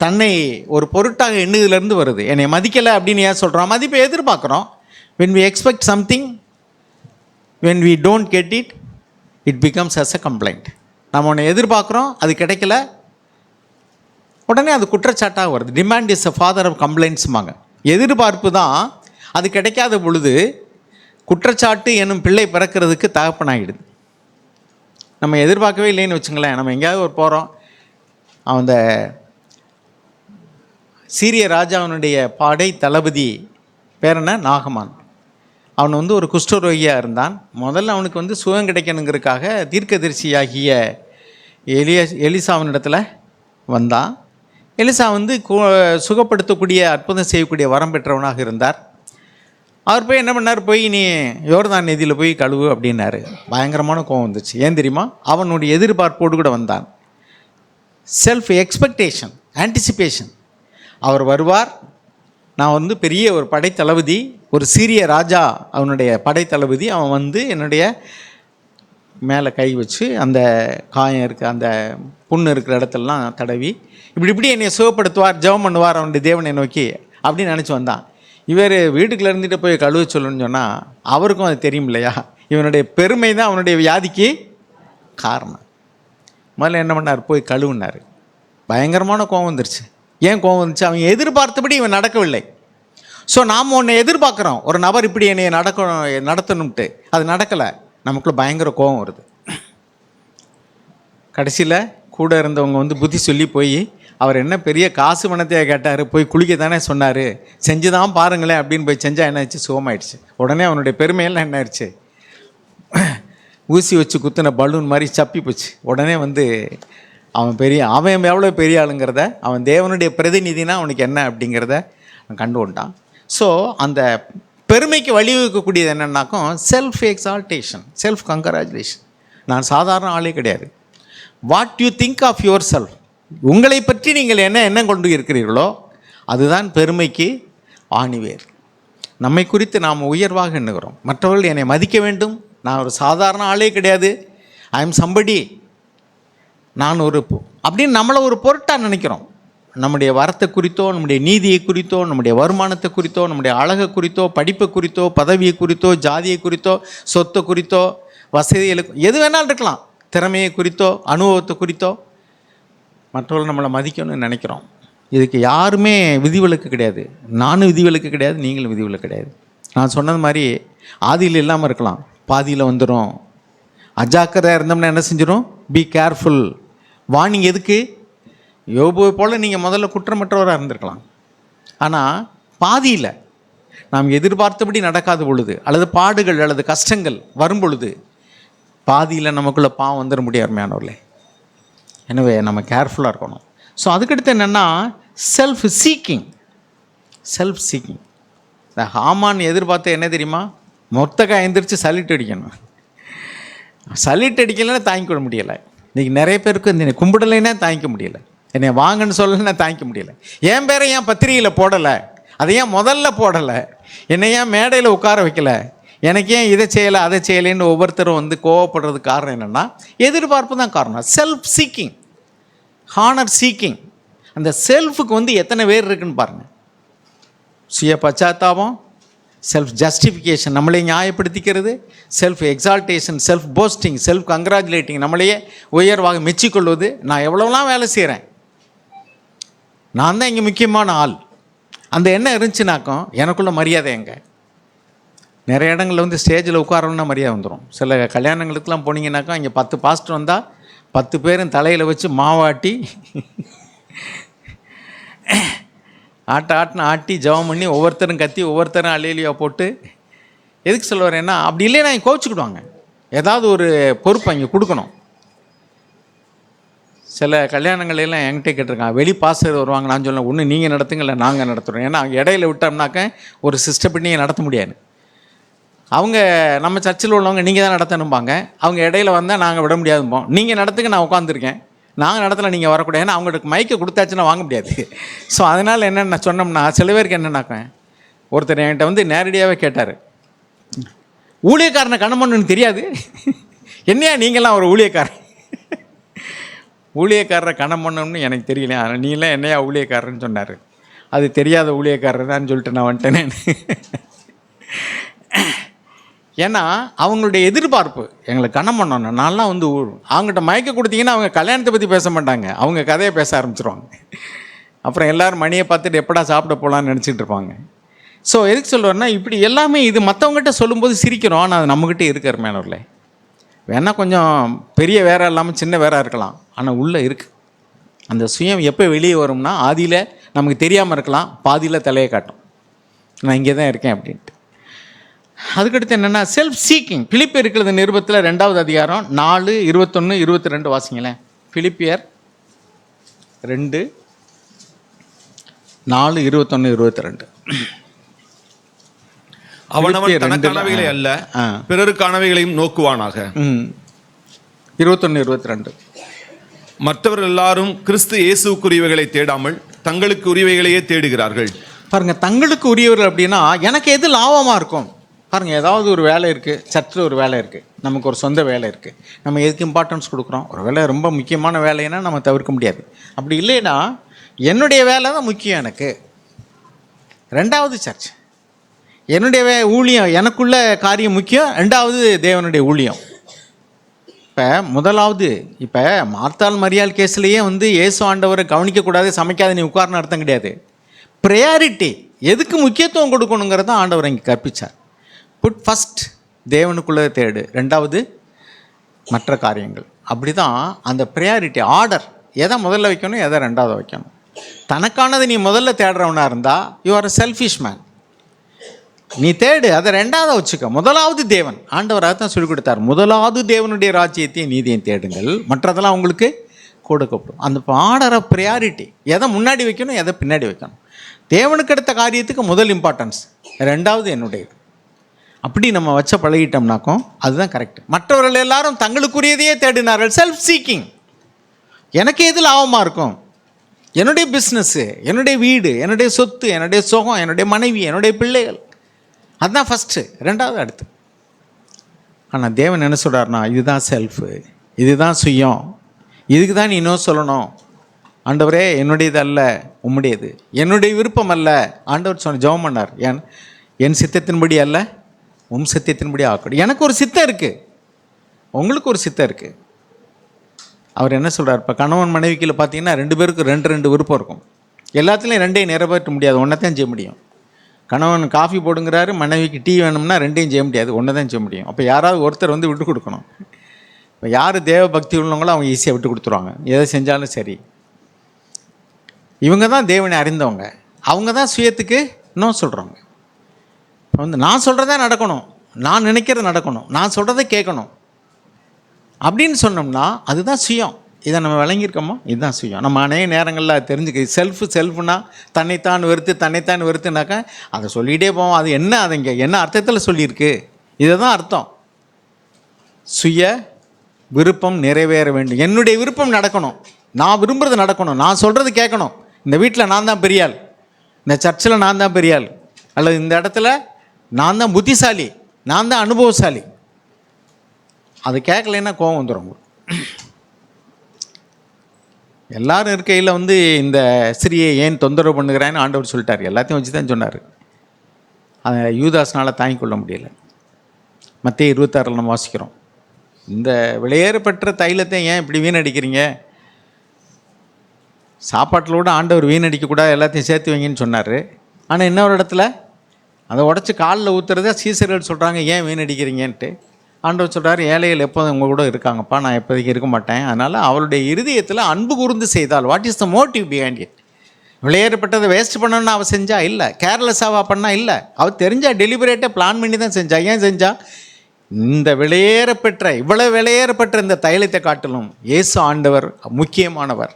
தன்னை ஒரு பொருட்டாக எண்ணுதிலிருந்து வருது. என்னை மதிக்கலை அப்படின்னு ஏன் சொல்கிறோம்? மதிப்பை எதிர்பார்க்குறோம். when we expect something, when we don't get it, it becomes as a complaint. நம்ம ஒன்று எதிர்பார்க்குறோம், அது கிடைக்கல, உடனே அது குற்றச்சாட்டாக வருது. Demand is a father of கம்ப்ளைண்ட்ஸுமாங்க. எதிர்பார்ப்பு தான் அது கிடைக்காத பொழுது குற்றச்சாட்டு என்னும் பிள்ளை பிறக்கிறதுக்கு தகப்பனாகிடுது. நம்ம எதிர்பார்க்கவே இல்லைன்னு வச்சுங்களேன். நம்ம எங்கேயாவது ஒரு போகிறோம், அந்த சீரிய ராஜாவினுடைய படை தளபதி பேர் என்ன? நாகமான். அவன் வந்து ஒரு குஷ்டரோகியாக இருந்தான். முதல்ல அவனுக்கு வந்து சுகம் கிடைக்கணுங்கிறதுக்காக தீர்க்கதரிசியாகிய எலிசாவினிடத்தில் வந்தான். எலிசா வந்து சுகப்படுத்தக்கூடிய, அற்புதம் செய்யக்கூடிய வரம் பெற்றவனாக இருந்தார். அவர் போய் என்ன பண்ணார்? போய் நீ யோர்தான் நதியில் போய் கழுவு அப்படின்னாரு. பயங்கரமான கோவம் வந்துச்சு. ஏன் தெரியுமா? அவனுடைய எதிர்பார்ப்போடு கூட வந்தான். Self expectation, anticipation. அவர் வருவார், நான் வந்து பெரிய ஒரு படைத்தளபதி, ஒரு சீரிய ராஜா அவனுடைய படைத்தளபதி, அவன் வந்து என்னுடைய மேலே கை வச்சு அந்த காயம் இருக்க, அந்த புண்ணு இருக்கிற இடத்துலலாம் தடவி இப்படி என்னை சுகப்படுத்துவார், ஜெபம் பண்ணுவார் அவனுடைய தேவனை நோக்கி அப்படின்னு நினச்சி வந்தான். இவர் வீட்டுக்குள்ளே இருந்துட்டு போய் கழுவ சொல்லணும்னு சொன்னால் அவருக்கும் அது தெரியும் இல்லையா? இவனுடைய பெருமை தான் அவனுடைய வியாதிக்கு காரணம். முதல்ல என்ன பண்ணார்? போய் கழுவுனார். பயங்கரமான கோவம் வந்துருச்சு. ஏன் கோவம் வந்துச்சு? அவன் எதிர்பார்த்தபடி இவன் நடக்கவில்லை. ஸோ நாம் ஒன்று எதிர்பார்க்குறோம், ஒரு நபர் இப்படி என்னை நடத்தணும்ட்டு, அது நடக்கலை, நமக்குள்ள பயங்கர கோவம் வருது. கடைசியில் கூட இருந்தவங்க வந்து புத்தி சொல்லி போய், அவர் என்ன பெரிய காசு பணத்தையாக கேட்டார், போய் குளிக்க தானே சொன்னார், செஞ்சு தான் பாருங்களேன் அப்படின்னு போய் செஞ்சால் என்ன ஆச்சு? சுகமாயிடுச்சு. உடனே அவனுடைய பெருமையெல்லாம் என்ன ஆயிடுச்சு? ஊசி வச்சு குத்துன பலூன் மாதிரி சப்பி போச்சு. உடனே வந்து அவன் எவ்வளோ பெரிய ஆளுங்கிறத, அவன் தேவனுடைய பிரதிநிதினா அவனுக்கு என்ன அப்படிங்கிறத கண்டு கொண்டான். ஸோ அந்த பெருமைக்கு வழிவகுக்கக்கூடியது என்னென்னாக்கும் செல்ஃப் எக்ஸால்டேஷன், செல்ஃப் கங்க்ராச்சுலேஷன். நான் சாதாரண ஆளே கிடையாது. What you think of your self, உங்களை பற்றி நீங்கள் என்ன கொண்டு இருக்கிறீர்களோ அதுதான் பெருமைக்கு ஆணிவேர். நம்மை குறித்து நாம் உயர்வாக எண்ணுகிறோம். மற்றவர்கள் என்னை மதிக்க வேண்டும், நான் ஒரு சாதாரண ஆளே கிடையாது, ஐ எம் சம்படி, நான் ஒரு அப்படின்னு நம்மளை ஒரு பொருட்டாக நினைக்கிறோம். நம்முடைய வரத்தை குறித்தோ, நம்முடைய நீதியை குறித்தோ, நம்முடைய வருமானத்தை குறித்தோ, நம்முடைய அழகை குறித்தோ, படிப்பை குறித்தோ, பதவியை குறித்தோ, ஜாதியை குறித்தோ, சொத்தை குறித்தோ, வசதிகளுக்கு, எது வேணாலும் இருக்கலாம். திறமையை குறித்தோ அனுபவத்தை குறித்தோ மற்றவர்கள் நம்மளை மதிக்கணும்னு நினைக்கிறோம். இதுக்கு யாருமே விதிவிலக்கு கிடையாது. நானும் விதிவிலக்கு கிடையாது, நீங்களும் விதிவிலக்கு கிடையாது. நான் சொன்னது மாதிரி ஆதியில் இல்லாமல் இருக்கலாம், பாதியில் வந்துடும். அஜாக்கிரதையாக இருந்தோம்னா என்ன செஞ்சிடும்? Be careful. வார்னிங் எதுக்கு? யோபுவை போல் நீங்கள் முதல்ல குற்றமற்றவராக இருந்திருக்கலாம். ஆனால் பாதியில் நாம் எதிர்பார்த்தபடி நடக்காத பொழுது, அல்லது பாடுகள் அல்லது கஷ்டங்கள் வரும் பொழுது, பாதியில் நமக்குள்ளே பாவம் வந்துட முடியாதுமையானவர்களே. எனவே நம்ம கேர்ஃபுல்லாக இருக்கணும். ஸோ அதுக்கடுத்து என்னென்னா செல்ஃப் சீக்கிங். இந்த ஹாமான் எதிர்பார்த்த என்ன தெரியுமா? மொத்தக்காய் எந்திரிச்சு சல்யூட் அடிக்கணும். சல்யூட் அடிக்கலைன்னா தாங்கிக்க முடியலை. இன்றைக்கி நிறைய பேருக்கு இந்த கும்பிடலைன்னா தாங்கிக்க முடியலை. என்னை வாங்கன்னு சொல்லலைன்னா தாங்கிக்க முடியலை. என் பேரை ஏன் பத்திரிகையில் போடலை, அதை ஏன் முதல்ல போடலை, என்னை ஏன் மேடையில் உட்கார வைக்கலை, எனக்கு ஏன் இதை செய்யலை அதை செய்யலைன்னு ஒவ்வொருத்தரும் வந்து கோவப்படுறதுக்கு காரணம் என்னென்னா எதிர்பார்ப்பு தான் காரணம். Self seeking, honour seeking. அந்த செல்ஃபுக்கு வந்து எத்தனை பேர் இருக்குன்னு பாருங்கள். சுய பச்சாத்தாபம், செல்ஃப் ஜஸ்டிஃபிகேஷன், நம்மளே நியாயப்படுத்திக்கிறது, self exaltation, self boasting, self congratulating, நம்மளையே உயர்வாக மெச்சிக்கொள்வது. நான் எவ்வளோலாம் வேலை செய்கிறேன், நான் தான் இங்கே முக்கியமான ஆள். அந்த எண்ணம் இருந்துச்சுனாக்கும் எனக்குள்ள மரியாதை எங்கே? நிறைய இடங்களில் வந்து ஸ்டேஜில் உட்காரணுன்னா மரியாதை வந்துடும். சில கல்யாணங்களுக்கெல்லாம் போனீங்கன்னாக்கா இங்கே 10 பாஸ்டர் வந்தால் 10 பேரும் தலையில் வச்சு மாவாட்டி ஆட்டி ஜெபம் பண்ணி ஒவ்வொருத்தரும் கத்தி ஒவ்வொருத்தரும் அலையிலியா போட்டு எதுக்கு சொல்ல வரேன்னா, அப்படி இல்லைன்னா இங்கே கோச்சிக்கிடுவாங்க. ஏதாவது ஒரு பொறுப்பை இங்கே கொடுக்கணும். சில கல்யாணங்களெல்லாம் என்கிட்ட கேட்டிருக்காங்க, வெளி பாஸ்டர் வருவாங்க. நான் சொல்ல ஒன்று நீங்கள் நடத்துங்க, இல்லை நாங்கள் நடத்துகிறோம். ஏன்னா இடையில விட்டோம்னாக்க ஒரு சிஸ்டம் பண்ணி நடத்த முடியாது. அவங்க நம்ம சர்ச்சில் உள்ளவங்க நீங்கள் தான் நடத்தணும்பாங்க. அவங்க இடையில வந்தால் நாங்கள் விட முடியாதும்போம். நீங்கள் நடத்துங்க, நான் உட்காந்துருக்கேன், நாங்கள் நடத்தலை, நீங்கள் வரக்கூடாது. ஏன்னா அவங்களுக்கு மைக்கை கொடுத்தாச்சுன்னா வாங்க முடியாது. ஸோ அதனால் என்னென்ன சொன்னோம்னா, சில பேருக்கு என்னென்னாக்க, ஒருத்தர் என்கிட்ட வந்து நேரடியாகவே கேட்டார், ஊழியக்காரனை கணமன்னு தெரியாது, என்னையா நீங்களாம் ஒரு ஊழியக்காரன், ஊழியக்காரரை கணம் பண்ணணும்னு எனக்கு தெரியல, ஆனால் நீலாம் என்னையா ஊழியக்காரன்னு சொன்னார். அது தெரியாத ஊழியக்காரர் தான் சொல்லிட்டு நான் வந்துட்டேனே. ஏன்னா அவங்களுடைய எதிர்பார்ப்பு எங்களை கணம் பண்ணணும். நான்லாம் வந்து அவங்ககிட்ட மயக்க கொடுத்தீங்கன்னா அவங்க கல்யாணத்தை பற்றி பேச மாட்டாங்க, அவங்க கதையை பேச ஆரம்பிச்சிருவாங்க. அப்புறம் எல்லோரும் மணியை பார்த்துட்டு எப்படா சாப்பிட போகலான்னு நினச்சிட்டு இருப்பாங்க. ஸோ எதுக்கு சொல்லுவேன்னா, இப்படி எல்லாமே இது மற்றவங்ககிட்ட சொல்லும்போது சிரிக்கிறோம், ஆனால் அது நம்மக்கிட்டே இருக்கிற மேனூரில் வேணால் கொஞ்சம் பெரிய வேற இல்லாமல் சின்ன வேற இருக்கலாம், ஆனால் உள்ளே இருக்குது. அந்த சுயம் எப்போ வெளியே வரும்னா, ஆதியில் நமக்கு தெரியாமல் இருக்கலாம், பாதியில் தலையை காட்டும், நான் இங்கே தான் இருக்கேன் அப்படின்ட்டு. அதுக்கடுத்து என்னென்னா செல்ஃப் சீக்கிங். பிலிப்பியர் இருக்கிறது நிருபத்தில் 2வது அதிகாரம் 4, 21, 22 வாசிங்களேன். பிலிப்பியர் 2, 4, 21, 22. அவனவன் தனக்கானவைகளை அல்ல பிறருக்கானவைகளையும் நோக்குவானாக. 21, 22. மற்றவர்கள் எல்லாரும் கிறிஸ்து இயேசுக்குரியவைகளை தேடாமல் தங்களுக்கு உரியவைகளையே தேடுகிறார்கள். பாருங்க, தங்களுக்கு உரியவர்கள் அப்படின்னா எனக்கு எது லாபமாக இருக்கும் பாருங்கள். ஏதாவது ஒரு வேலை இருக்குது, சர்ச்சில் ஒரு வேலை இருக்குது, நமக்கு ஒரு சொந்த வேலை இருக்குது, நம்ம எதுக்கு இம்பார்ட்டன்ஸ் கொடுக்குறோம்? ஒரு வேலை ரொம்ப முக்கியமான வேலைன்னா நம்ம தவிர்க்க முடியாது. அப்படி இல்லைன்னா என்னுடைய வேலை தான் முக்கியம் எனக்கு. 2வது சர்ச், என்னுடைய ஊழியம், எனக்குள்ள காரியம் முக்கியம். 2வது தேவனுடைய ஊழியம். இப்போ முதலாவது, இப்போ மார்த்தாள் மரியாள் கேஸ்லேயே வந்து இயேசு ஆண்டவரை கவனிக்கக்கூடாது, சமைக்காத நீ உட்கார்னு அர்த்தம் கிடையாது. ப்ரையாரிட்டி, எதுக்கு முக்கியத்துவம் கொடுக்கணுங்கிறத ஆண்டவர் இங்கே கற்பித்தார். புட் ஃபஸ்ட், தேவனுக்குள்ளே தேடு, 2வது மற்ற காரியங்கள். அப்படி தான் அந்த ப்ரையாரிட்டி ஆர்டர், எதை முதல்ல வைக்கணும், எதை 2வது வைக்கணும். தனக்கானது நீ முதல்ல தேடுறவனாக இருந்தால் you are a selfish man. நீ தேடு, அதை 2வது வச்சுக்க. முதலாவது தேவன், ஆண்டவராக தான் சொல்லிக் கொடுத்தார், முதலாவது தேவனுடைய ராஜ்யத்தையும் நீதியையும் தேடுங்கள், மற்றதெல்லாம் உங்களுக்கு கொடுக்கப்படும். அந்த ஆர்டர் ஆஃப் ப்ரையாரிட்டி, எதை முன்னாடி வைக்கணும், எதை பின்னாடி வைக்கணும். தேவனுக்கு அடுத்த காரியத்துக்கு முதல் இம்பார்ட்டன்ஸ், 2வது என்னுடையது. அப்படி நம்ம வச்ச பழகிட்டோம்னாக்கும் அதுதான் கரெக்ட். மற்றவர்கள் எல்லாரும் தங்களுக்குரியதையே தேடினார்கள், செல்ஃப் சீக்கிங். எனக்கு எது லாபமாக இருக்கும், என்னுடைய பிஸ்னஸ்ஸு, என்னுடைய வீடு, என்னுடைய சொத்து, என்னுடைய சுகம், என்னுடைய மனைவி, என்னுடைய பிள்ளைகள், அதுதான் ஃபஸ்ட்டு, 2வது அடுத்து. ஆனால் தேவன் என்ன சொல்கிறார்னா, இதுதான் செல்ஃபு, இதுதான் சுயம், இதுக்கு தான் நீ இன்னும் சொல்லணும். ஆண்டவரே என்னுடையது அல்ல உம்முடையது, என்னுடைய விருப்பம் அல்ல. ஆண்டவர் சொன்ன ஜெபம் பண்ணார், என் சித்தத்தின்படி அல்ல உம் சித்தத்தின்படி ஆக்கணும். எனக்கு ஒரு சித்தம் இருக்குது, உங்களுக்கு ஒரு சித்தம் இருக்குது. அவர் என்ன சொல்கிறார், இப்போ கணவன் மனைவிக்கில் பார்த்தீங்கன்னா 2 பேருக்கும் 2 விருப்பம் இருக்கும். எல்லாத்துலேயும் 2ஐயும் நிறைவேற்ற முடியாது, ஒன்றை செய்ய முடியும். கணவன் காஃபி போடுங்கிறாரு, மனைவிக்கு டீ வேணும்னா 2ஐயும் செய்ய முடியாது, ஒன்று தான் செய்ய முடியும். அப்போ யாராவது ஒருத்தர் வந்து விட்டு கொடுக்கணும். இப்போ யார் தேவ பக்தி உள்ளவங்களோ அவங்க ஈஸியாக விட்டு கொடுத்துருவாங்க, எதை செஞ்சாலும் சரி. இவங்க தான் தேவனை அறிந்தவங்க, அவங்க தான் சுயத்துக்கு இன்னும் சொல்கிறவங்க. இப்போ வந்து நான் சொல்கிறதா நடக்கணும், நான் நினைக்கிறது நடக்கணும், நான் சொல்கிறத கேட்கணும் அப்படின்னு சொன்னோம்னா அதுதான் சுயம். இதை நம்ம விளங்கியிருக்கோமா? இதுதான் சுயம். நம்ம அநேக நேரங்களில் தெரிஞ்சுக்க செல்ஃப்னா தன்னைத்தான் வெறுத்துனாக்கா அதை சொல்லிகிட்டே போவோம். அது என்ன, அது இங்கே என்ன அர்த்தத்தில் சொல்லியிருக்கு? இதை தான் அர்த்தம். சுய விருப்பம் நிறைவேற வேண்டும், என்னுடைய விருப்பம் நடக்கணும், நான் விரும்புகிறது நடக்கணும், நான் சொல்கிறது கேட்கணும். இந்த வீட்டில் நான் தான் பெரியாள், இந்த சர்ச்சில் நான் தான் பெரியாள், அல்லது இந்த இடத்துல நான் தான் புத்திசாலி, நான் தான் அனுபவசாலி. அது கேட்கலைன்னா கோபம் வந்துடும். எல்லாரும் இருக்கையில் வந்து இந்த ஸ்திரியை ஏன் தொந்தரவு பண்ணுகிறான்னு ஆண்டவர் சொல்லிட்டார். எல்லாத்தையும் வச்சு தான் சொன்னார். அதை யூதாஸ்னால் தாங்கிக் கொள்ள முடியல. மத்தேயு 26 நம்ம வாசிக்கிறோம், இந்த விலையேறப்பெற்ற தைலத்தை ஏன் இப்படி வீணடிக்கிறீங்க? சாப்பாட்டில் கூட ஆண்டவர் வீணடிக்கக்கூடாது, எல்லாத்தையும் சேர்த்து வைங்கன்னு சொன்னார். ஆனால் இன்னொரு இடத்துல அதை உடச்சி காலில் ஊற்றுறதா சீசர்கள் சொல்கிறாங்க, ஏன் வீணடிக்கிறீங்கன்ட்டு. ஆண்டவர் சொல்கிறார், ஏழைகள் எப்போதும் உங்கள் கூட இருக்காங்கப்பா, நான் எப்போதைக்கு இருக்க மாட்டேன். அதனால் அவளுடைய இருதயத்தில் அன்பு கூர்ந்து செய்தால், what is the motive behind it? விளையாடப்பட்டதை வேஸ்ட் பண்ணணும்னு அவள் செஞ்சா இல்லை, கேர்லெஸ்ஸாக பண்ணா இல்லை, அவள் தெரிஞ்சா டெலிபரேட்டாக பிளான் பண்ணி தான் செஞ்சா. ஏன் செஞ்சா? இந்த இவ்வளவு விலையேறப்பெற்ற இந்த தைலத்தை காட்டிலும் இயேசு ஆண்டவர் முக்கியமானவர்.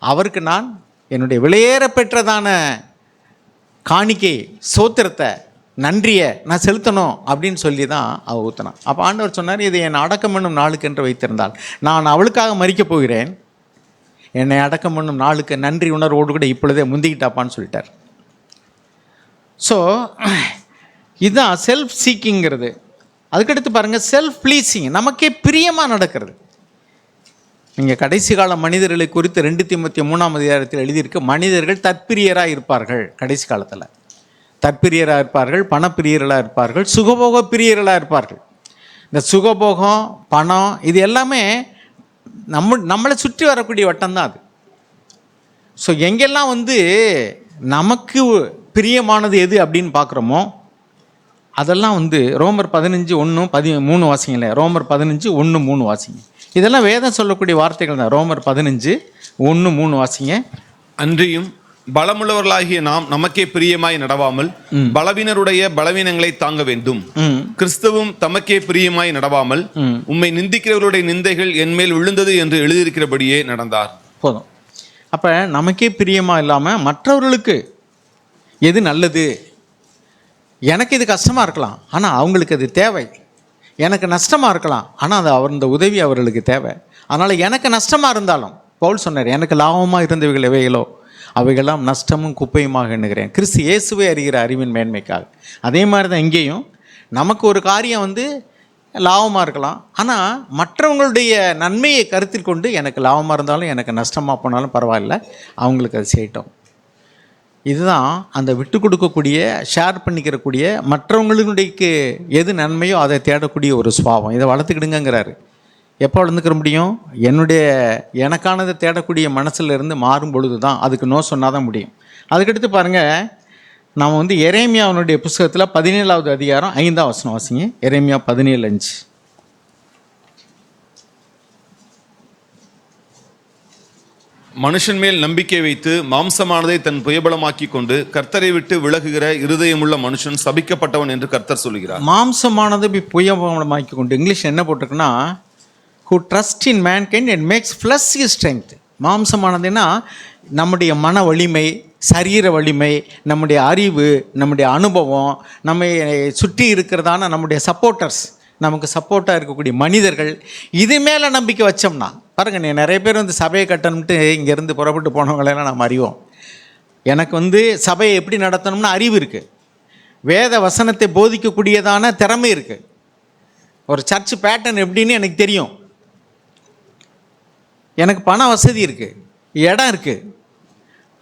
அவருக்கு நான் என்னுடைய விலையேறப்பெற்றதான காணிக்கை, சோத்திரத்தை, நன்றியை நான் செலுத்தணும் அப்படின்னு சொல்லி தான் அவள் ஊற்றினான். அப்போ ஆண்டவர் சொன்னார், இதை என் அடக்கம் பண்ணும் நாளுக்கு என்று வைத்திருந்தால் நான் அவளுக்காக மறிக்கப் போகிறேன், என்னை அடக்கம் பண்ணும் நாளுக்கு நன்றி உணர்வோடு கூட இப்பொழுதே முந்திக்கிட்டாப்பான்னு சொல்லிட்டார். ஸோ இதுதான் செல்ஃப் சீக்கிங்கிறது. அதுக்கடுத்து பாருங்கள், செல்ஃப் ப்ளீஸிங், நமக்கே பிரியமாக நடக்கிறது. நீங்கள் கடைசி கால மனிதர்களை குறித்து 2 தீமோத்தேயு 3ஆம் அதிகாரத்தில் எழுதியிருக்கு, மனிதர்கள் தற்பிரியராக இருப்பார்கள். கடைசி காலத்தில் தற்பிரியராக இருப்பார்கள், பணப்பிரியர்களாக இருப்பார்கள், சுகபோக பிரியர்களாக இருப்பார்கள். இந்த சுகபோகம், பணம், இது எல்லாமே நம்மளை சுற்றி வரக்கூடிய வட்டம் தான் அது. ஸோ எங்கெல்லாம் வந்து நமக்கு பிரியமானது எது அப்படின்னு பார்க்குறோமோ அதெல்லாம் வந்து ரோமர் 15:1-13 வாசிங்களே. ரோமர் 15:1-3 வாசிங்க. இதெல்லாம் வேதம் சொல்லக்கூடிய வார்த்தைகள் தான். ரோமர் 15:1-3 வாசிங்க. அன்றியும் பலமுள்ளவர்களாகிய நாம் நமக்கே பிரியமாய் நடவாமல் பலவீனருடைய பலவீனங்களை தாங்க வேண்டும். கிறிஸ்துவும் தமக்கே பிரியமாய் நடவாமல் உம்மை நிந்திக்கிறவருடைய நிந்தைகள் என்மேல் விழுந்தது என்று எழுதியிருக்கிறபடியே நடந்தார். போதும். அப்போ நமக்கே பிரியமாக இல்லாமல் மற்றவர்களுக்கு எது நல்லது, எனக்கு இது கஷ்டமாக இருக்கலாம் ஆனால் அவங்களுக்கு அது தேவை, எனக்கு நஷ்டமாக இருக்கலாம் ஆனால் அது அந்த உதவி அவர்களுக்கு தேவை. அதனால் எனக்கு நஷ்டமாக இருந்தாலும் பவுல் சொன்னார், எனக்கு லாபமாக இருந்தவைகள் எவைகளோ அவைகளாம் நஷ்டமும் குப்பையுமாக எண்ணுகிறேன், கிறிஸ்து இயேசுவை அறிகிற அறிவின் மேன்மைக்காக. அதே மாதிரி தான் இங்கேயும் நமக்கு ஒரு காரியம் வந்து லாபமாக இருக்கலாம், ஆனால் மற்றவங்களுடைய நன்மையை கருத்தில் கொண்டு எனக்கு லாபமாக இருந்தாலும் எனக்கு நஷ்டமாக போனாலும் பரவாயில்ல, அவங்களுக்கு அது செய்யட்டும். இதுதான் அந்த விட்டு கொடுக்கக்கூடிய, ஷேர் பண்ணிக்கிறக்கூடிய, மற்றவங்களுக்கு எது நன்மையோ அதை தேடக்கூடிய ஒரு சுபாவம். இதை வளர்த்துக்கிடுங்கிறாரு. எப்போ வளர்ந்துக்கிற முடியும்? எனக்கானதை தேடக்கூடிய மனசில் இருந்து மாறும் பொழுது தான். அதுக்கு நோ சொன்னால் தான் முடியும். அதுக்கடுத்து பாருங்கள், நாம் வந்து எரேமியாவுடைய புஸ்தகத்தில் 17ஆவது அதிகாரம் 5ஆம் வசனம் வாசிங்க. எரேமியா 17:5. மனுஷன் மேல் நம்பிக்கை வைத்து மாம்சமானதை தன் புயபலமாக்கி கொண்டு கர்த்தரை விட்டு விலகுகிற இருதயமுள்ள மனுஷன் சபிக்கப்பட்டவன் என்று கர்த்தர் சொல்கிறார். மாம்சமானது புயபலமாக்கி கொண்டு, இங்கிலீஷ் என்ன போட்டிருக்குன்னா, who trust in mankind and makes flesh his strength. மாம்சமானதுன்னா நம்முடைய மன வலிமை, சரீர வலிமை, நம்முடைய அறிவு, நம்முடைய அனுபவம், நம்மை சுற்றி இருக்கிறதான நம்முடைய சப்போர்ட்டர்ஸ், நமக்கு சப்போர்ட்டாக இருக்கக்கூடிய மனிதர்கள், இது மேலே நம்பிக்கை வச்சோம்னா பாருங்கள், நீ நிறைய பேர் வந்து சபையை கட்டணும்ட்டு இங்கேருந்து புறப்பட்டு போனவங்களெல்லாம் நம்ம அறிவோம். எனக்கு வந்து சபையை எப்படி நடத்தணும்னு அறிவு இருக்குது, வேத வசனத்தை போதிக்கக்கூடியதான திறமை இருக்குது, ஒரு சர்ச் பேட்டர்ன் எப்படின்னு எனக்கு தெரியும், எனக்கு பண வசதி இருக்குது, இடம் இருக்குது,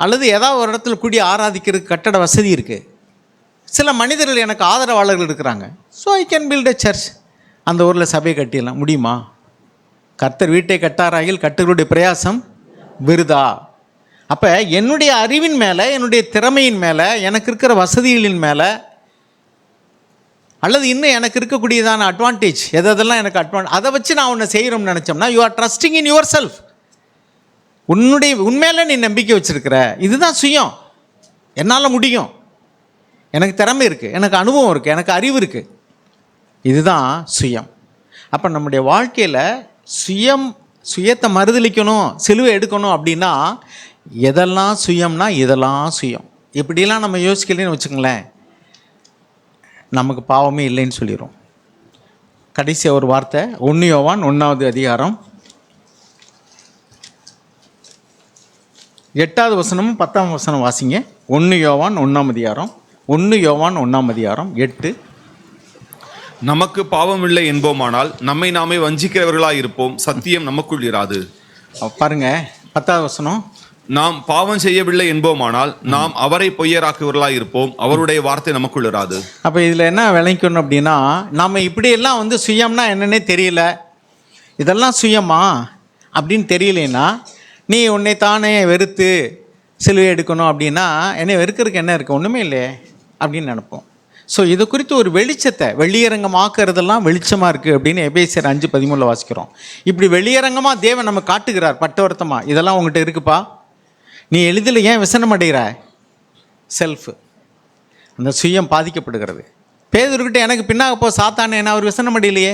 அல்லது ஏதாவது ஒரு இடத்துல கூடி ஆராதிக்கிறதுக்கு கட்டட வசதி இருக்குது, சில மனிதர்கள் எனக்கு ஆதரவாளர்கள் இருக்கிறாங்க. So I can build a church. அந்த ஊரில் சபையை கட்டிடலாம் முடியுமா? கர்த்தர் வீட்டை கட்டாராயில் கர்த்தருடைய பிரயாசம் விருதா. அப்போ என்னுடைய அறிவின் மேலே, என்னுடைய திறமையின் மேலே, எனக்கு இருக்கிற வசதிகளின் மேலே, அல்லது இன்னும் எனக்கு இருக்கக்கூடியதான அட்வான்டேஜ் எதெல்லாம் எனக்கு அதை வச்சு நான் ஒன்று செய்கிறோம்னு நினச்சோம்னா, you are trusting in your self. உண்மையில நீ நம்பிக்கை வச்சுருக்கிற. இதுதான் சுயம். என்னால் முடியும், எனக்கு திறமை இருக்குது, எனக்கு அனுபவம் இருக்குது, எனக்கு அறிவு இருக்குது. இதுதான் சுயம். அப்போ நம்முடைய வாழ்க்கையில் சுயத்தை மறுதளிக்கணும், சிலுவை எடுக்கணும் அப்படின்னா எதெல்லாம் சுயம்னா இதெல்லாம் சுயம். இப்படிலாம் நம்ம யோசிக்கலன்னு வச்சுக்கோங்களேன், நமக்கு பாவமே இல்லைன்னு சொல்லிடும். கடைசியாக ஒரு வார்த்தை, 1 யோவான் 1வது அதிகாரம் 8வது வசனமும் 10ஆம் வசனம் வாசிங்க. 1 யோவான் 1ஆம் அதிகாரம் 1 யோவான் 1ஆம் அதிகாரம் 8. நமக்கு பாவம் இல்லை என்போமானால் நம்மை நாமே வஞ்சிக்கிறவர்களாய் இருப்போம், சத்தியம் நமக்குள் இராது. பாருங்க 10வது வசனம், நாம் பாவம் செய்யவில்லை என்போமானால் நாம் அவரை பொய்யராக்குவர்களாய் இருப்போம், அவருடைய வார்த்தை நமக்குள் இராது. அப்போ இதில் என்ன விளங்கிக்கணும் அப்படின்னா, நம்ம இப்படியெல்லாம் சுயம்னா என்னன்னே தெரியல, இதெல்லாம் சுயமா அப்படின்னு தெரியலனா, நீ உன்னை தானே வெறுத்து சிலுவை எடுக்கணும் அப்படின்னா, என்னை வெறுக்கிறதுக்கு என்ன இருக்குது, ஒன்றுமே இல்லையே அப்படின்னு நினைப்போம். ஸோ இது குறித்து ஒரு வெளிச்சத்தை வெளியரங்கமாக்குறதெல்லாம் வெளிச்சமாக இருக்குது அப்படின்னு எபேசியர் 5:13 வாசிக்கிறோம். இப்படி வெளியரங்கமாக தேவன் நம்ம காட்டுகிறார் பட்டவர்த்தமாக, இதெல்லாம் உங்கள்கிட்ட இருக்குப்பா, நீ எளிதில் ஏன் விசனம் அடைகிற? செல்ஃபு, அந்த சுயம் பாதிக்கப்படுகிறது. பேதுருக்கிட்ட எனக்கு பின்னாக சாத்தானே என்ன அவர் விசனம் அடையிலையே,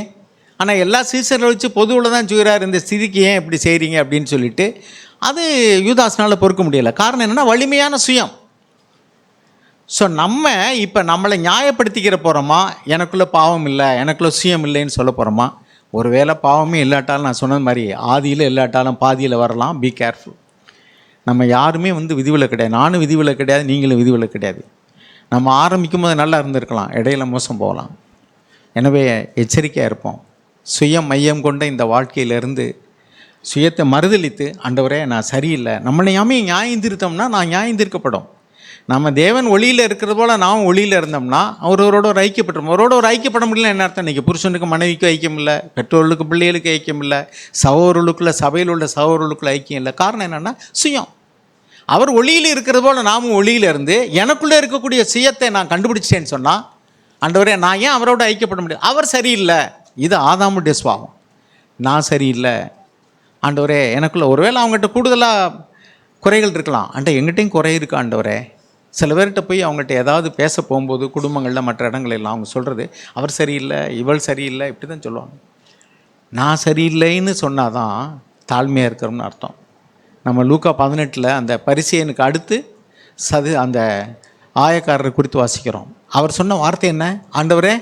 ஆனால் எல்லா சீசரில் வச்சு பொதுவில் தான் செய்கிறார், இந்த ஸ்திதிக்கு ஏன் இப்படி செய்கிறீங்க அப்படின்னு சொல்லிட்டு அது யூதாஸ்னால் பொறுக்க முடியலை. காரணம் என்னென்னா வலிமையான சுயம். ஸோ நம்ம இப்போ நம்மளை நியாயப்படுத்திக்கிற போகிறோமா, எனக்குள்ளே பாவம் இல்லை, எனக்குள்ளே சுயம் இல்லைன்னு சொல்ல போகிறோமா? ஒருவேளை பாவமே இல்லாட்டாலும், நான் சொன்னது மாதிரி ஆதியில் இல்லாட்டாலும் பாதியில் வரலாம். Be careful. நம்ம யாருமே விதிவிலக்கு கிடையாது. நானும் விதிவிலக்கு கிடையாது, நீங்களும் விதிவிலக்கு கிடையாது. நம்ம ஆரம்பிக்கும் போது நல்லா இருந்திருக்கலாம், இடையில மோசம் போகலாம். எனவே எச்சரிக்கையாக இருப்போம். சுயம் மையம் கொண்ட இந்த வாழ்க்கையிலேருந்து சுயத்தை மறுதளித்து, ஆண்டவரே நான் சரியில்லை, நம்மளையாமே நியாயம் திருத்தோம்னா நான் நியாயம் தீர்க்கப்படும். நம்ம தேவன் ஒளியில் இருக்கிறது போல் நாம் ஒளியில் இருந்தோம்னா அவரோட ஒரு ஐக்கியப்பட்டுரும். அவரோட ஒரு ஐக்கியப்பட முடியல என்ன அர்த்தம்? இன்றைக்கி புருஷனுக்கு மனைவிக்கு ஐக்கியம் இல்லை, பெற்றோர்களுக்கு பிள்ளைகளுக்கு ஐக்கியம் இல்லை, சகோதரர்களுக்குள்ள சபையில் உள்ள சகோதரர்களுக்குள்ள ஐக்கியம் இல்லை. காரணம் என்னென்னா சுயம். அவர் ஒளியில் இருக்கிறது போல் நாமும் ஒளியில் இருந்து எனக்குள்ளே இருக்கக்கூடிய சுயத்தை நான் கண்டுபிடிச்சிட்டேன்னு சொன்னால், ஆண்டவரே நான் ஏன் அவரோட ஐக்கியப்பட முடியாது? அவர் சரியில்லை. இது ஆதாமுடைய சுபாவம். நான் சரியில்லை ஆண்டவரே, எனக்குள்ளே ஒருவேளை அவங்ககிட்ட கூடுதலாக குறைகள் இருக்கலாம், எங்கிட்டையும் குறை இருக்கா ஆண்டவரே? சில பேர்கிட்ட போய் அவங்ககிட்ட ஏதாவது பேச போகும்போது குடும்பங்களில் மற்ற இடங்களெல்லாம் அவங்க சொல்கிறது, அவர் சரியில்லை, இவள் சரியில்லை, இப்படி தான் சொல்லுவாங்க. நான் சரியில்லைன்னு சொன்னால் தான் தாழ்மையாக இருக்கிறோம்னு அர்த்தம். நம்ம லூக்கா 18 அந்த பரிசேயனுக்கு அடுத்து அந்த ஆயக்காரரை குறித்து வாசிக்கிறோம். அவர் சொன்ன வார்த்தை என்ன? ஆண்டவரே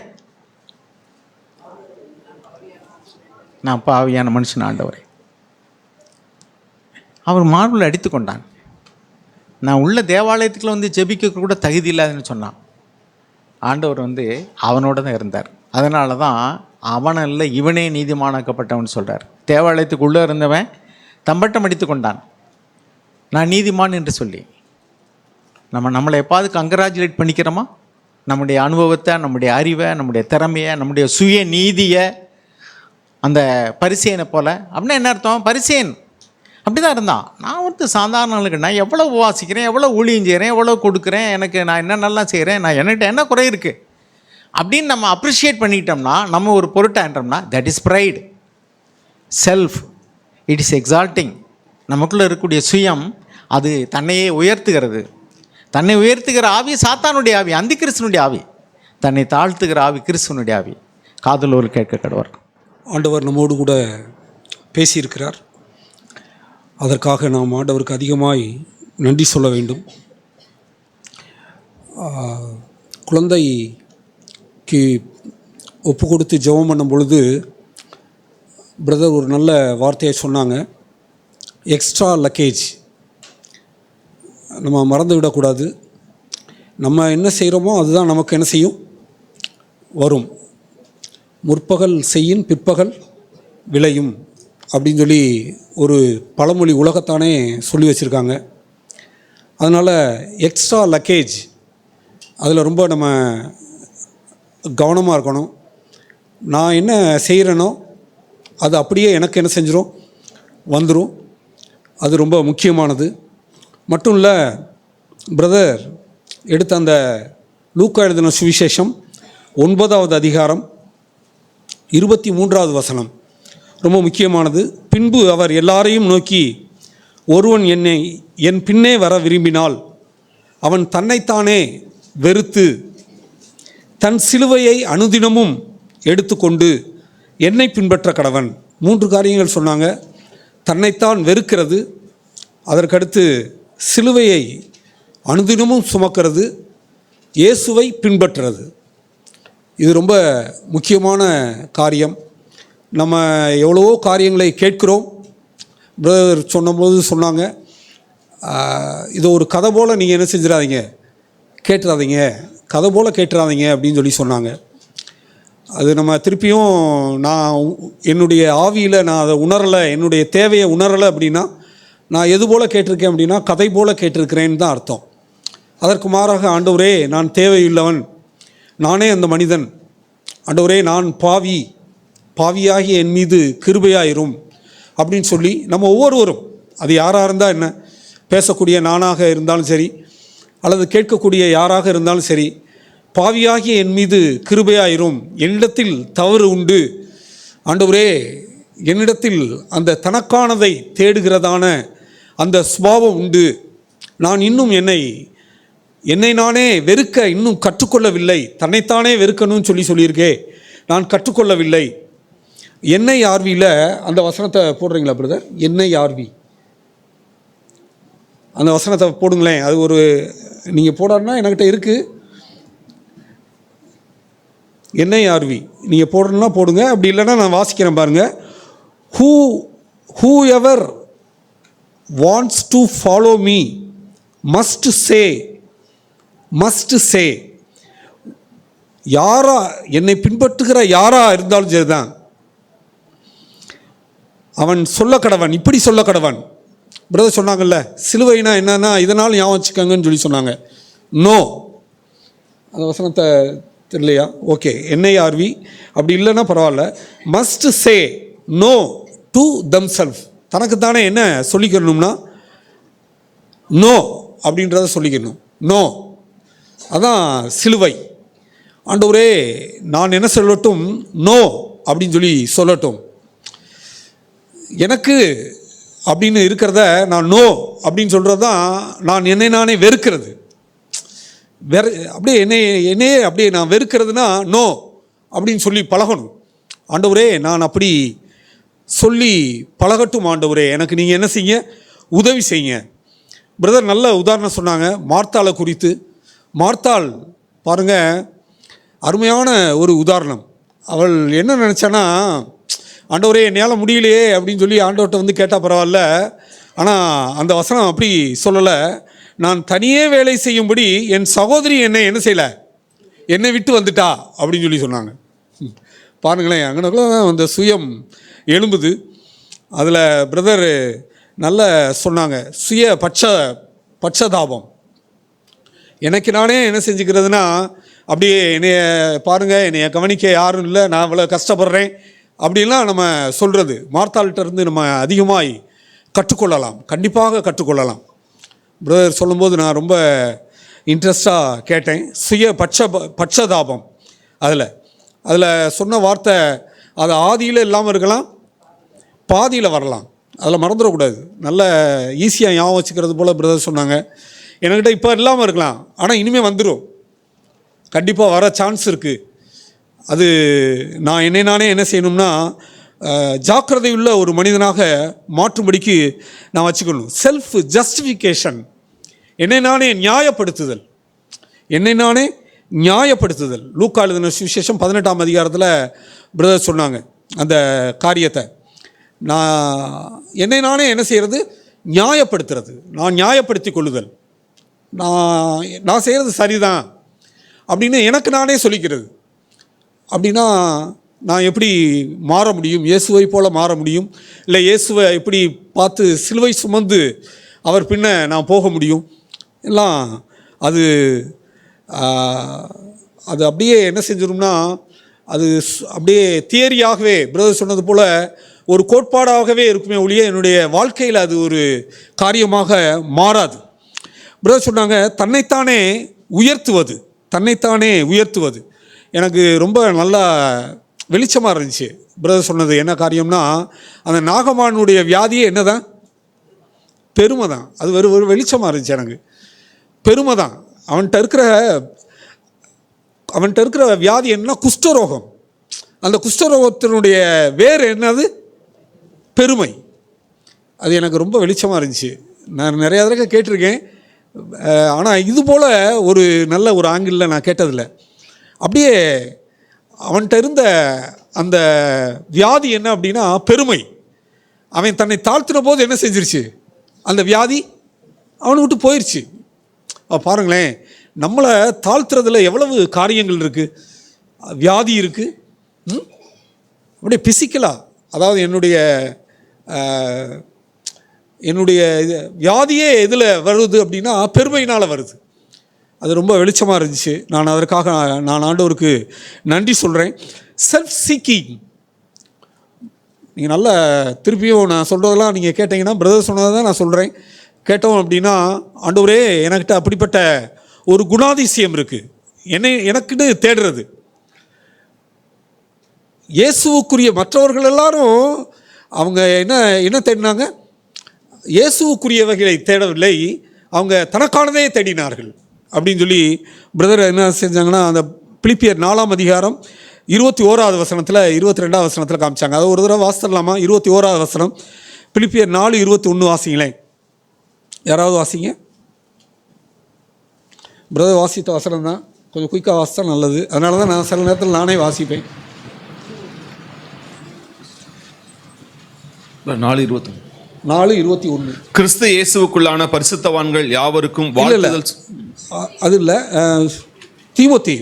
நான் பாவியான மனுஷன் ஆண்டவரே. அவர் மார்பில் அடித்து கொண்டான். நான் உள்ள தேவாலயத்துக்குள்ள ஜெபிக்க கூட தகுதி இல்லாதுன்னு சொன்னான். ஆண்டவர் அவனோட தான் இருந்தார். அதனால தான் அவனில் இவனே நீதிமானாக்கப்பட்டவன் சொல்கிறார். தேவாலயத்துக்கு உள்ளே இருந்தவன் தம்பட்டம் அடித்து கொண்டான், நான் நீதிமான் என்று சொல்லி. நம்மளை எப்பாவது கங்கராஜுலேட் பண்ணிக்கிறோமா? நம்முடைய அனுபவத்தை, நம்முடைய அறிவை, நம்முடைய திறமையை, நம்முடைய சுய நீதியை அந்த பரிசேயனை போல். அப்படின்னா என்ன அர்த்தம்? பரிசேயன் அப்படி தான் இருந்தான். நான் சாதாரண ஆளுக்கு, நான் எவ்வளோ வாசிக்கிறேன், எவ்வளோ ஊழியம் செய்கிறேன், எவ்வளோ கொடுக்குறேன், எனக்கு நான் என்ன நல்லா செய்கிறேன், நான் என்கிட்ட என்ன குறை இருக்குது அப்படின்னு நம்ம அப்ரிஷியேட் பண்ணிக்கிட்டோம்னா, நம்ம ஒரு பொருட்டான்றோம்னா, that is pride, self. It is exalting. நமக்குள்ளே இருக்கக்கூடிய சுயம் அது தன்னையே உயர்த்துகிறது. தன்னை உயர்த்துகிற ஆவி சாத்தானுடைய ஆவி, அந்தி கிறிஸ்துவனுடைய ஆவி. தன்னை தாழ்த்துகிற ஆவி கிறிஸ்துவனுடைய ஆவி. காதலோர் கேட்க கடவர். ஆண்டவர் நம்மோடு கூட பேசியிருக்கிறார். அதற்காக நாம் ஆண்டவருக்கு அதிகமாய் நன்றி சொல்ல வேண்டும். குழந்தைக்கு ஒப்பு கொடுத்து ஜெபம் பண்ணும் பொழுது பிரதர் ஒரு நல்ல வார்த்தையை சொன்னாங்க, எக்ஸ்ட்ரா லக்கேஜ். நம்ம மறந்து விடக்கூடாது. நம்ம என்ன செய்கிறோமோ அதுதான் நமக்கு என்ன செய்யும், வரும். முற்பகல் செய்யின் பிற்பகல் விளையும் அப்படின்னு சொல்லி ஒரு பழமொழி உலகத்தானே சொல்லி வச்சுருக்காங்க. அதனால் எக்ஸ்ட்ரா லக்கேஜ் அதில் ரொம்ப நம்ம கவனமாக இருக்கணும். நான் என்ன செய்கிறேனோ அது அப்படியே எனக்கு என்ன செஞ்சிடும், வந்துடும். அது ரொம்ப முக்கியமானது. மட்டும் இல்லை, பிரதர் எடுத்த அந்த லூக்கா எழுதின சுவிசேஷம் 9வது அதிகாரம் 23வது வசனம் ரொம்ப முக்கியமானது. பின்பு அவர் எல்லாரையும் நோக்கி, ஒருவன் என் பின்னே வர விரும்பினால் அவன் தன்னைத்தானே வெறுத்து தன் சிலுவையை அனுதினமும் எடுத்துக்கொண்டு என்னை பின்பற்ற கடவன். 3 காரியங்கள் சொன்னாங்க. தன்னைத்தான் வெறுக்கிறது, அதற்கடுத்து சிலுவையை அனுதினமும் சுமக்கிறது, இயேசுவை பின்பற்றுறது. இது ரொம்ப முக்கியமான காரியம். நம்ம எவ்வளவோ காரியங்களை கேட்கிறோம். பிரதர் சொன்னபோது சொன்னாங்க, இது ஒரு கதை போல் நீங்கள் என்ன செஞ்சிடாதீங்க, கேட்டுறாதீங்க, கதை போல் கேட்டுறாதீங்க அப்படின்னு சொல்லி சொன்னாங்க. அது நம்ம திருப்பியும் நான் என்னுடைய ஆவியில் நான் அதை உணரலை, என்னுடைய தேவையை உணரலை அப்படின்னா நான் எது போல் கேட்டிருக்கேன் அப்படின்னா கதை போல் கேட்டிருக்கிறேன்னு தான் அர்த்தம். அதற்கு மாறாக, ஆண்டவரே நான் தேவையுள்ளவன், நானே அந்த மனிதன், ஆண்டவரே நான் பாவியாகி என் மீது கிருபையாயிரும் அப்படின்னு சொல்லி நம்ம ஒவ்வொருவரும், அது யாராக இருந்தால் என்ன, பேசக்கூடிய நானாக இருந்தாலும் சரி அல்லது கேட்கக்கூடிய யாராக இருந்தாலும் சரி, பாவியாகி என் மீது கிருபையாயிரும், என்னிடத்தில் தவறு உண்டு, ஆண்டவரே என்னிடத்தில் அந்த தனக்கானதை தேடுகிறதான அந்த சுபாவம் உண்டு, நான் இன்னும் என்னை நானே வெறுக்க இன்னும் கற்றுக்கொள்ளவில்லை, தன்னைத்தானே வெறுக்கணும்னு சொல்லியிருக்கே, நான் கற்றுக்கொள்ளவில்லை. NIRVயில் அந்த வசனத்தை போடுறீங்களா பிரதர்? NIRV அந்த வசனத்தை போடுங்களேன். அது ஒரு நீங்கள் போடாருன்னா என்கிட்ட இருக்குது. NIRV நீங்கள் போடணுன்னா போடுங்க, அப்படி இல்லைன்னா நான் வாசிக்கிறேன் பாருங்கள். whoever wants to follow me must say, யாரா என்னை பின்பற்றுகிற யாரா இருந்தாலும் சரிதான், அவன் சொல்ல கடவன், இப்படி சொல்ல கடவன். பிரதர் சொன்னாங்கல்ல, சிலுவைனா என்னன்னா இதனால் ஞாபகம் வச்சுக்கோங்கன்னு சொல்லி சொன்னாங்க. நோ, அந்த வசனத்தை தெரியலையா? ஓகே, NIRV அப்படி இல்லைன்னா பரவாயில்ல. மஸ்ட் சே நோ டு தம்செல்ஃப், தனக்குத்தானே என்ன சொல்லிக்கணும்னா நோ அப்படின்றத சொல்லிக்கணும். நோ, அதான் சிலுவை. ஆண்டவரே நான் என்ன சொல்லட்டும், நோ அப்படின்னு சொல்லி சொல்லட்டும். எனக்கு அப்படின்னு இருக்கிறத நான் நோ அப்படின்னு சொல்கிறது தான் நான் என்னை நானே வெறுக்கிறது. அப்படியே என்னையே அப்படியே நான் வெறுக்கிறதுனா நோ அப்படின்னு சொல்லி பழகணும். ஆண்டவரே நான் அப்படி சொல்லி பழகட்டும், ஆண்டவரே எனக்கு நீங்கள் என்ன செய்யுங்க, உதவி செய்யுங்க. பிரதர் நல்ல உதாரணம் சொன்னாங்க மார்த்தாளை குறித்து. மார்த்தாள் பாருங்கள், அருமையான ஒரு உதாரணம். அவள் என்ன நினச்சான்னா, ஆண்டவரே என்னால் முடியலையே அப்படின்னு சொல்லி ஆண்டவர்கிட்ட வந்து கேட்டால் பரவாயில்ல, ஆனால் அந்த வசனம் அப்படி சொல்லலை. நான் தனியே வேலை செய்யும்படி என் சகோதரி என்ன செய்யலை, என்னை விட்டு வந்துட்டா அப்படின்னு சொல்லி சொன்னாங்க. பாருங்களேன், அங்கனக்குள்ள தான் அந்த சுயம் எழும்புது. அதில் பிரதர் நல்ல சொன்னாங்க, சுய பட்சதாபம். எனக்கு நானே என்ன செஞ்சுக்கிறதுனா, அப்படியே என்னைய பாருங்கள், என்னைய கவனிக்க யாரும் இல்லை, நான் இவ்வளோ கஷ்டப்படுறேன் அப்படின்லாம் நம்ம சொல்கிறது. மார்த்தாள்கிட்டருந்து நம்ம அதிகமாய் கற்றுக்கொள்ளலாம், கண்டிப்பாக கற்றுக்கொள்ளலாம். பிரதர் சொல்லும்போது நான் ரொம்ப இன்ட்ரெஸ்டாக கேட்டேன். சுய பட்சதாபம், அதில் சொன்ன வார்த்தை, அது ஆதியில் இல்லாமல் இருக்கலாம், பாதியில் வரலாம், அதில் மறந்துடக்கூடாது. நல்ல ஈஸியாக ஞாபகம் வச்சுக்கிறது போல் பிரதர் சொன்னாங்க. என்கிட்ட இப்போ இல்லாமல் இருக்கலாம், ஆனால் இனிமேல் வந்துடும், கண்டிப்பாக வர சான்ஸ் இருக்குது. அது நான் என்னை நானே என்ன செய்யணும்னா, ஜாக்கிரதையுள்ள ஒரு மனிதனாக மாற்றும்படிக்கு நான் வச்சுக்கணும். செல்ஃப் ஜஸ்டிஃபிகேஷன், என்னை நானே நியாயப்படுத்துதல். லூக்கா எழுதின சுவிசேஷம் 18ஆம் அதிகாரத்தில் பிரதர் சொன்னாங்க அந்த காரியத்தை. நான் என்னை நானே என்ன செய்கிறது, நியாயப்படுத்துறது, நான் நியாயப்படுத்தி கொள்ளுதல், நான் செய்கிறது சரிதான் அப்படின்னு எனக்கு நானே சொல்லிக்கிறது. அப்படின்னா நான் எப்படி மாற முடியும், இயேசுவை போல் மாற முடியும், இல்லை இயேசுவை எப்படி பார்த்து சிலுவை சுமந்து அவர் பின்ன நான் போக முடியும் எல்லாம். அது அப்படியே என்ன செஞ்சிடும்னா, அது அப்படியே தியரியாகவே பிரதர் சொன்னது போல் ஒரு கோட்பாடாகவே இருக்குமே ஒழிய என்னுடைய வாழ்க்கையில் அது ஒரு காரியமாக மாறாது. பிரதர் சொன்னாங்க தன்னைத்தானே உயர்த்துவது எனக்கு ரொம்ப நல்லா வெளிச்சமாக இருந்துச்சு. பிரதர் சொன்னது என்ன காரியம்னா, அந்த நாகமானுடைய வியாதியே என்னதான், பெருமை தான். அது ஒரு வெளிச்சமாக இருந்துச்சு எனக்கு. பெருமை தான். அவன்கிட்ட இருக்கிற வியாதி என்ன, குஷ்டரோகம். அந்த குஷ்டரோகத்தினுடைய வேறு என்னது, பெருமை. அது எனக்கு ரொம்ப வெளிச்சமாக இருந்துச்சு. நான் நிறையா தடவை கேட்டிருக்கேன், ஆனால் இது போல் ஒரு நல்ல ஒரு ஆங்கிளில் நான் கேட்டதில்லை. அப்படியே அவன்கிட்ட இருந்த அந்த வியாதி என்ன அப்படின்னா பெருமை. அவன் தன்னை தாழ்த்தின போது என்ன செஞ்சிருச்சு, அந்த வியாதி அவனை விட்டு போயிடுச்சு. பாருங்களேன், நம்மளை தாழ்த்துறதுல எவ்வளவு காரியங்கள் இருக்குது. வியாதி இருக்குது, அப்படியே பிசிக்கலாக. அதாவது என்னுடைய வியாதியே எதில் வருது அப்படின்னா பெருமையினால் வருது. அது ரொம்ப வெளிச்சமாக இருந்துச்சு. நான் அதற்காக நான் ஆண்டவருக்கு நன்றி சொல்கிறேன். செல்ஃப் சீக்கிங், நீங்கள் நல்லா திருப்பியும் நான் சொல்கிறதெல்லாம் நீங்கள் கேட்டிங்கன்னா, பிரதர் சொன்னதை தான் நான் சொல்கிறேன். கேட்டோம் அப்படின்னா, ஆண்டவரே எனக்கிட்ட அப்படிப்பட்ட ஒரு குணாதிசயம் இருக்குது, எனக்குன்னு தேடுறது. இயேசுவுக்குரிய மற்றவர்கள் எல்லாரும் அவங்க என்ன தேடினாங்க, இயேசுவுக்குரியவைகளை தேடவில்லை, அவங்க தனக்கானதே தேடினார்கள் அப்படின்னு சொல்லி பிரதர் என்ன செஞ்சாங்கன்னா, அந்த பிலிப்பியர் 4ஆம் அதிகாரம் 21வது வசனத்தில் 22வது வசனத்தில் காமிச்சாங்க. அதை ஒரு தடவை வாசித்தரலாமா? 21வது வசனம், பிலிப்பியர் 4:21 வாசிங்களேன். யாராவது வாசிங்க. பிரதர் வாசித்த வசனம் தான், கொஞ்சம் குயிக்காக வாசித்தா நல்லது. அதனால தான் நான் சில நேரத்தில் நானே வாசிப்பேன். 4:21 கிறிஸ்து இயேசுவுக்குள்ளான பரிசுத்தவான்கள் யாவருக்கும் வாழ்த்துதல். அது இல்லை, தீமோத்தி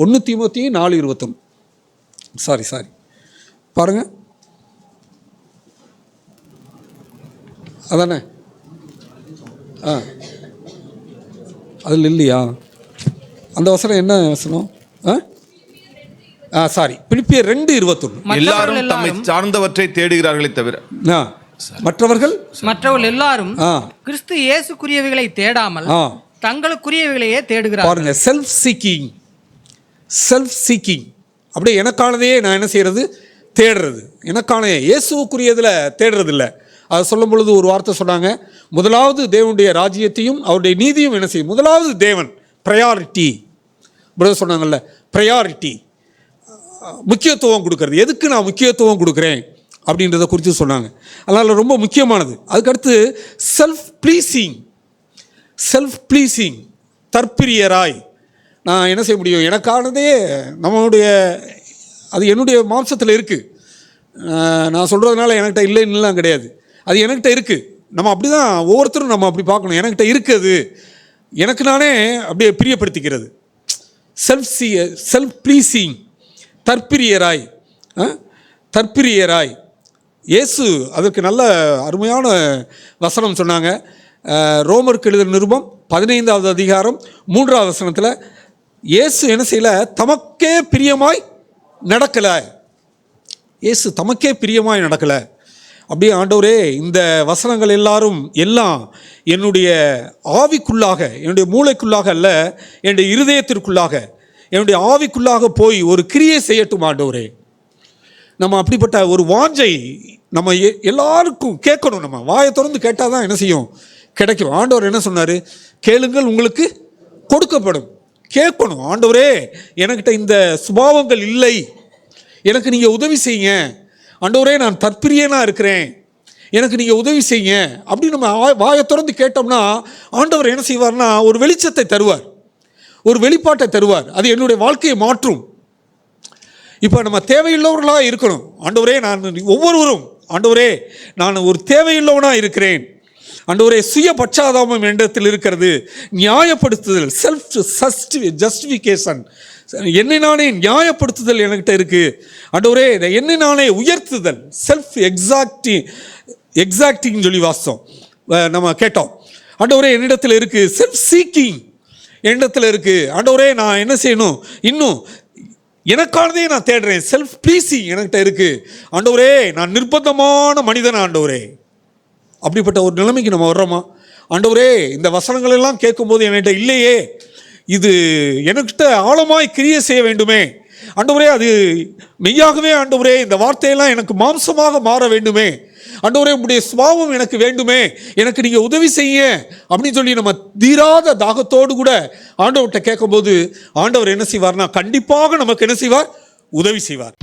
1 தீமோத்தி 4:21. சாரி பாருங்க, அதானே? அதில் இல்லையா அந்த வசனம்? என்ன வசனம்? சாரி, பிலிப்பியர் 2:21. எல்லாரும் தம்மை சார்ந்தவற்றை தேடுகிறார்களே தவிர மற்றவர்கள் எல்லாரும் கிறிஸ்து இயேசுக்குரியவைகளை தேடாமல் தங்களுக்குரியவைகளையே தேடுகிறார்கள். பாருங்க, செல்ஃப் சீக்கிங். அப்படியே எனக்கானதையே நான் என்ன செய்யறது, தேடுறது. எனக்கான இயேசுக்குரியதில் தேடுறது இல்லை. அதை சொல்லும் பொழுது ஒரு வார்த்தை சொன்னாங்க, முதலாவது தேவனுடைய ராஜ்யத்தையும் அவருடைய நீதியும் என்ன செய்யும். முதலாவது தேவன், ப்ரையாரிட்டி. பிரதர் சொன்னாங்கல்ல, ப்ரையாரிட்டி, முக்கியத்துவம் கொடுக்கறது. எதுக்கு நான் முக்கியத்துவம் கொடுக்குறேன் அப்படின்றத குறித்து சொன்னாங்க. அதனால் ரொம்ப முக்கியமானது. அதுக்கடுத்து செல்ஃப் ப்ளீஸிங், தற்பிரியராய். நான் என்ன செய்ய முடியும், எனக்கானதே அது என்னுடைய மாம்சத்தில் இருக்குது. நான் சொல்கிறதுனால என்கிட்ட இல்லைன்னுலாம் கிடையாது, அது என்கிட்ட இருக்குது. நம்ம அப்படி தான் ஒவ்வொருத்தரும் நம்ம அப்படி பார்க்கணும். என்கிட்ட இருக்குது, எனக்கு நானே அப்படியே பிரியப்படுத்திக்கிறது. Self pleasing, தற்பிரியராய். இயேசு அதற்கு நல்ல அருமையான வசனம் சொன்னாங்க. ரோமருக்கு எழுதின நிருபம் 15வது அதிகாரம் 3வது வசனத்தில் இயேசு என்ன செய்யலை, தமக்கே பிரியமாய் நடக்கலை. இயேசு தமக்கே பிரியமாய் நடக்கலை. அப்படியே ஆண்டவரே, இந்த வசனங்கள் எல்லாம் என்னுடைய ஆவிக்குள்ளாக, என்னுடைய மூளைக்குள்ளாக அல்ல, என்னுடைய இருதயத்திற்குள்ளாக, என்னுடைய ஆவிக்குள்ளாக போய் ஒரு கிரியை செய்யட்டும் ஆண்டவரே. நம்ம அப்படிப்பட்ட ஒரு வாஞ்சை நம்ம எல்லாருக்கும் கேட்கணும். நம்ம வாயை திறந்து கேட்டால் தான் என்ன செய்யும், கிடைக்கும். ஆண்டவர் என்ன சொன்னார், கேளுங்கள் உங்களுக்கு கொடுக்கப்படும். கேட்கணும், ஆண்டவரே எனக்கிட்ட இந்த சுபாவங்கள் இல்லை, எனக்கு நீங்கள் உதவி செய்யுங்க ஆண்டவரே, நான் தற்பிரியனாக இருக்கிறேன், எனக்கு நீங்கள் உதவி செய்யுங்க அப்படின்னு நம்ம வாயை திறந்து கேட்டோம்னா ஆண்டவர் என்ன செய்வார்னா, ஒரு வெளிச்சத்தை தருவார், ஒரு வெளிப்பாட்டை தருவார். அது என்னுடைய வாழ்க்கையை மாற்றும். இப்போ நம்ம தேவையுள்ளவர்களாக இருக்கணும். ஆண்டவரே, நான் ஒவ்வொருவரும், ஆண்டவரே நான் ஒரு தேவையுள்ளவனாக இருக்கிறேன், ஆண்டவரே சுய பச்சாதாபம் என்னிடத்தில் இருக்கிறது, நியாயப்படுத்துதல், ஜஸ்டிஃபிகேஷன், என்னை நானே நியாயப்படுத்துதல் என்கிட்ட இருக்குது. ஆண்டவரே என்னை நானே உயர்த்துதல், எக்ஸாக்டிங் சொல்லி வாசம் நம்ம கேட்டோம். ஆண்டவரே என்னிடத்தில் இருக்குது. செல்ஃப் சீக்கிங் என்னிடத்தில் இருக்குது. ஆண்டவரே நான் என்ன செய்யணும், இன்னும் எனக்கானதே நான் தேடுறேன், செல்ஃப் ப்ளீசிங் என்கிட்ட இருக்கு. ஆண்டவரே நான் நிர்பந்தமான மனிதன் ஆண்டவரே. அப்படிப்பட்ட ஒரு நிலைமைக்கு நம்ம வர்றோமா? ஆண்டவரே இந்த வசனங்கள் எல்லாம் கேட்கும்போது என்கிட்ட இல்லையே, இது எனக்கிட்ட ஆழமாய் கிரியை செய்ய வேண்டுமே ஆண்டவரே, அது மெய்யாகவே ஆண்டவரே இந்த வார்த்தையெல்லாம் எனக்கு மாம்சமாக மாற வேண்டுமே ஆண்டவரே, உங்களுடைய சுபாவம் எனக்கு வேண்டுமே, எனக்கு நீங்க உதவி செய்ய அப்படின்னு சொல்லி நம்ம தீராத தாகத்தோடு கூட ஆண்டவர்கிட்ட கேட்கும்போது ஆண்டவர் என்ன செய்வார்னா கண்டிப்பாக நமக்கு என்ன செய்வார்? உதவி செய்வார்.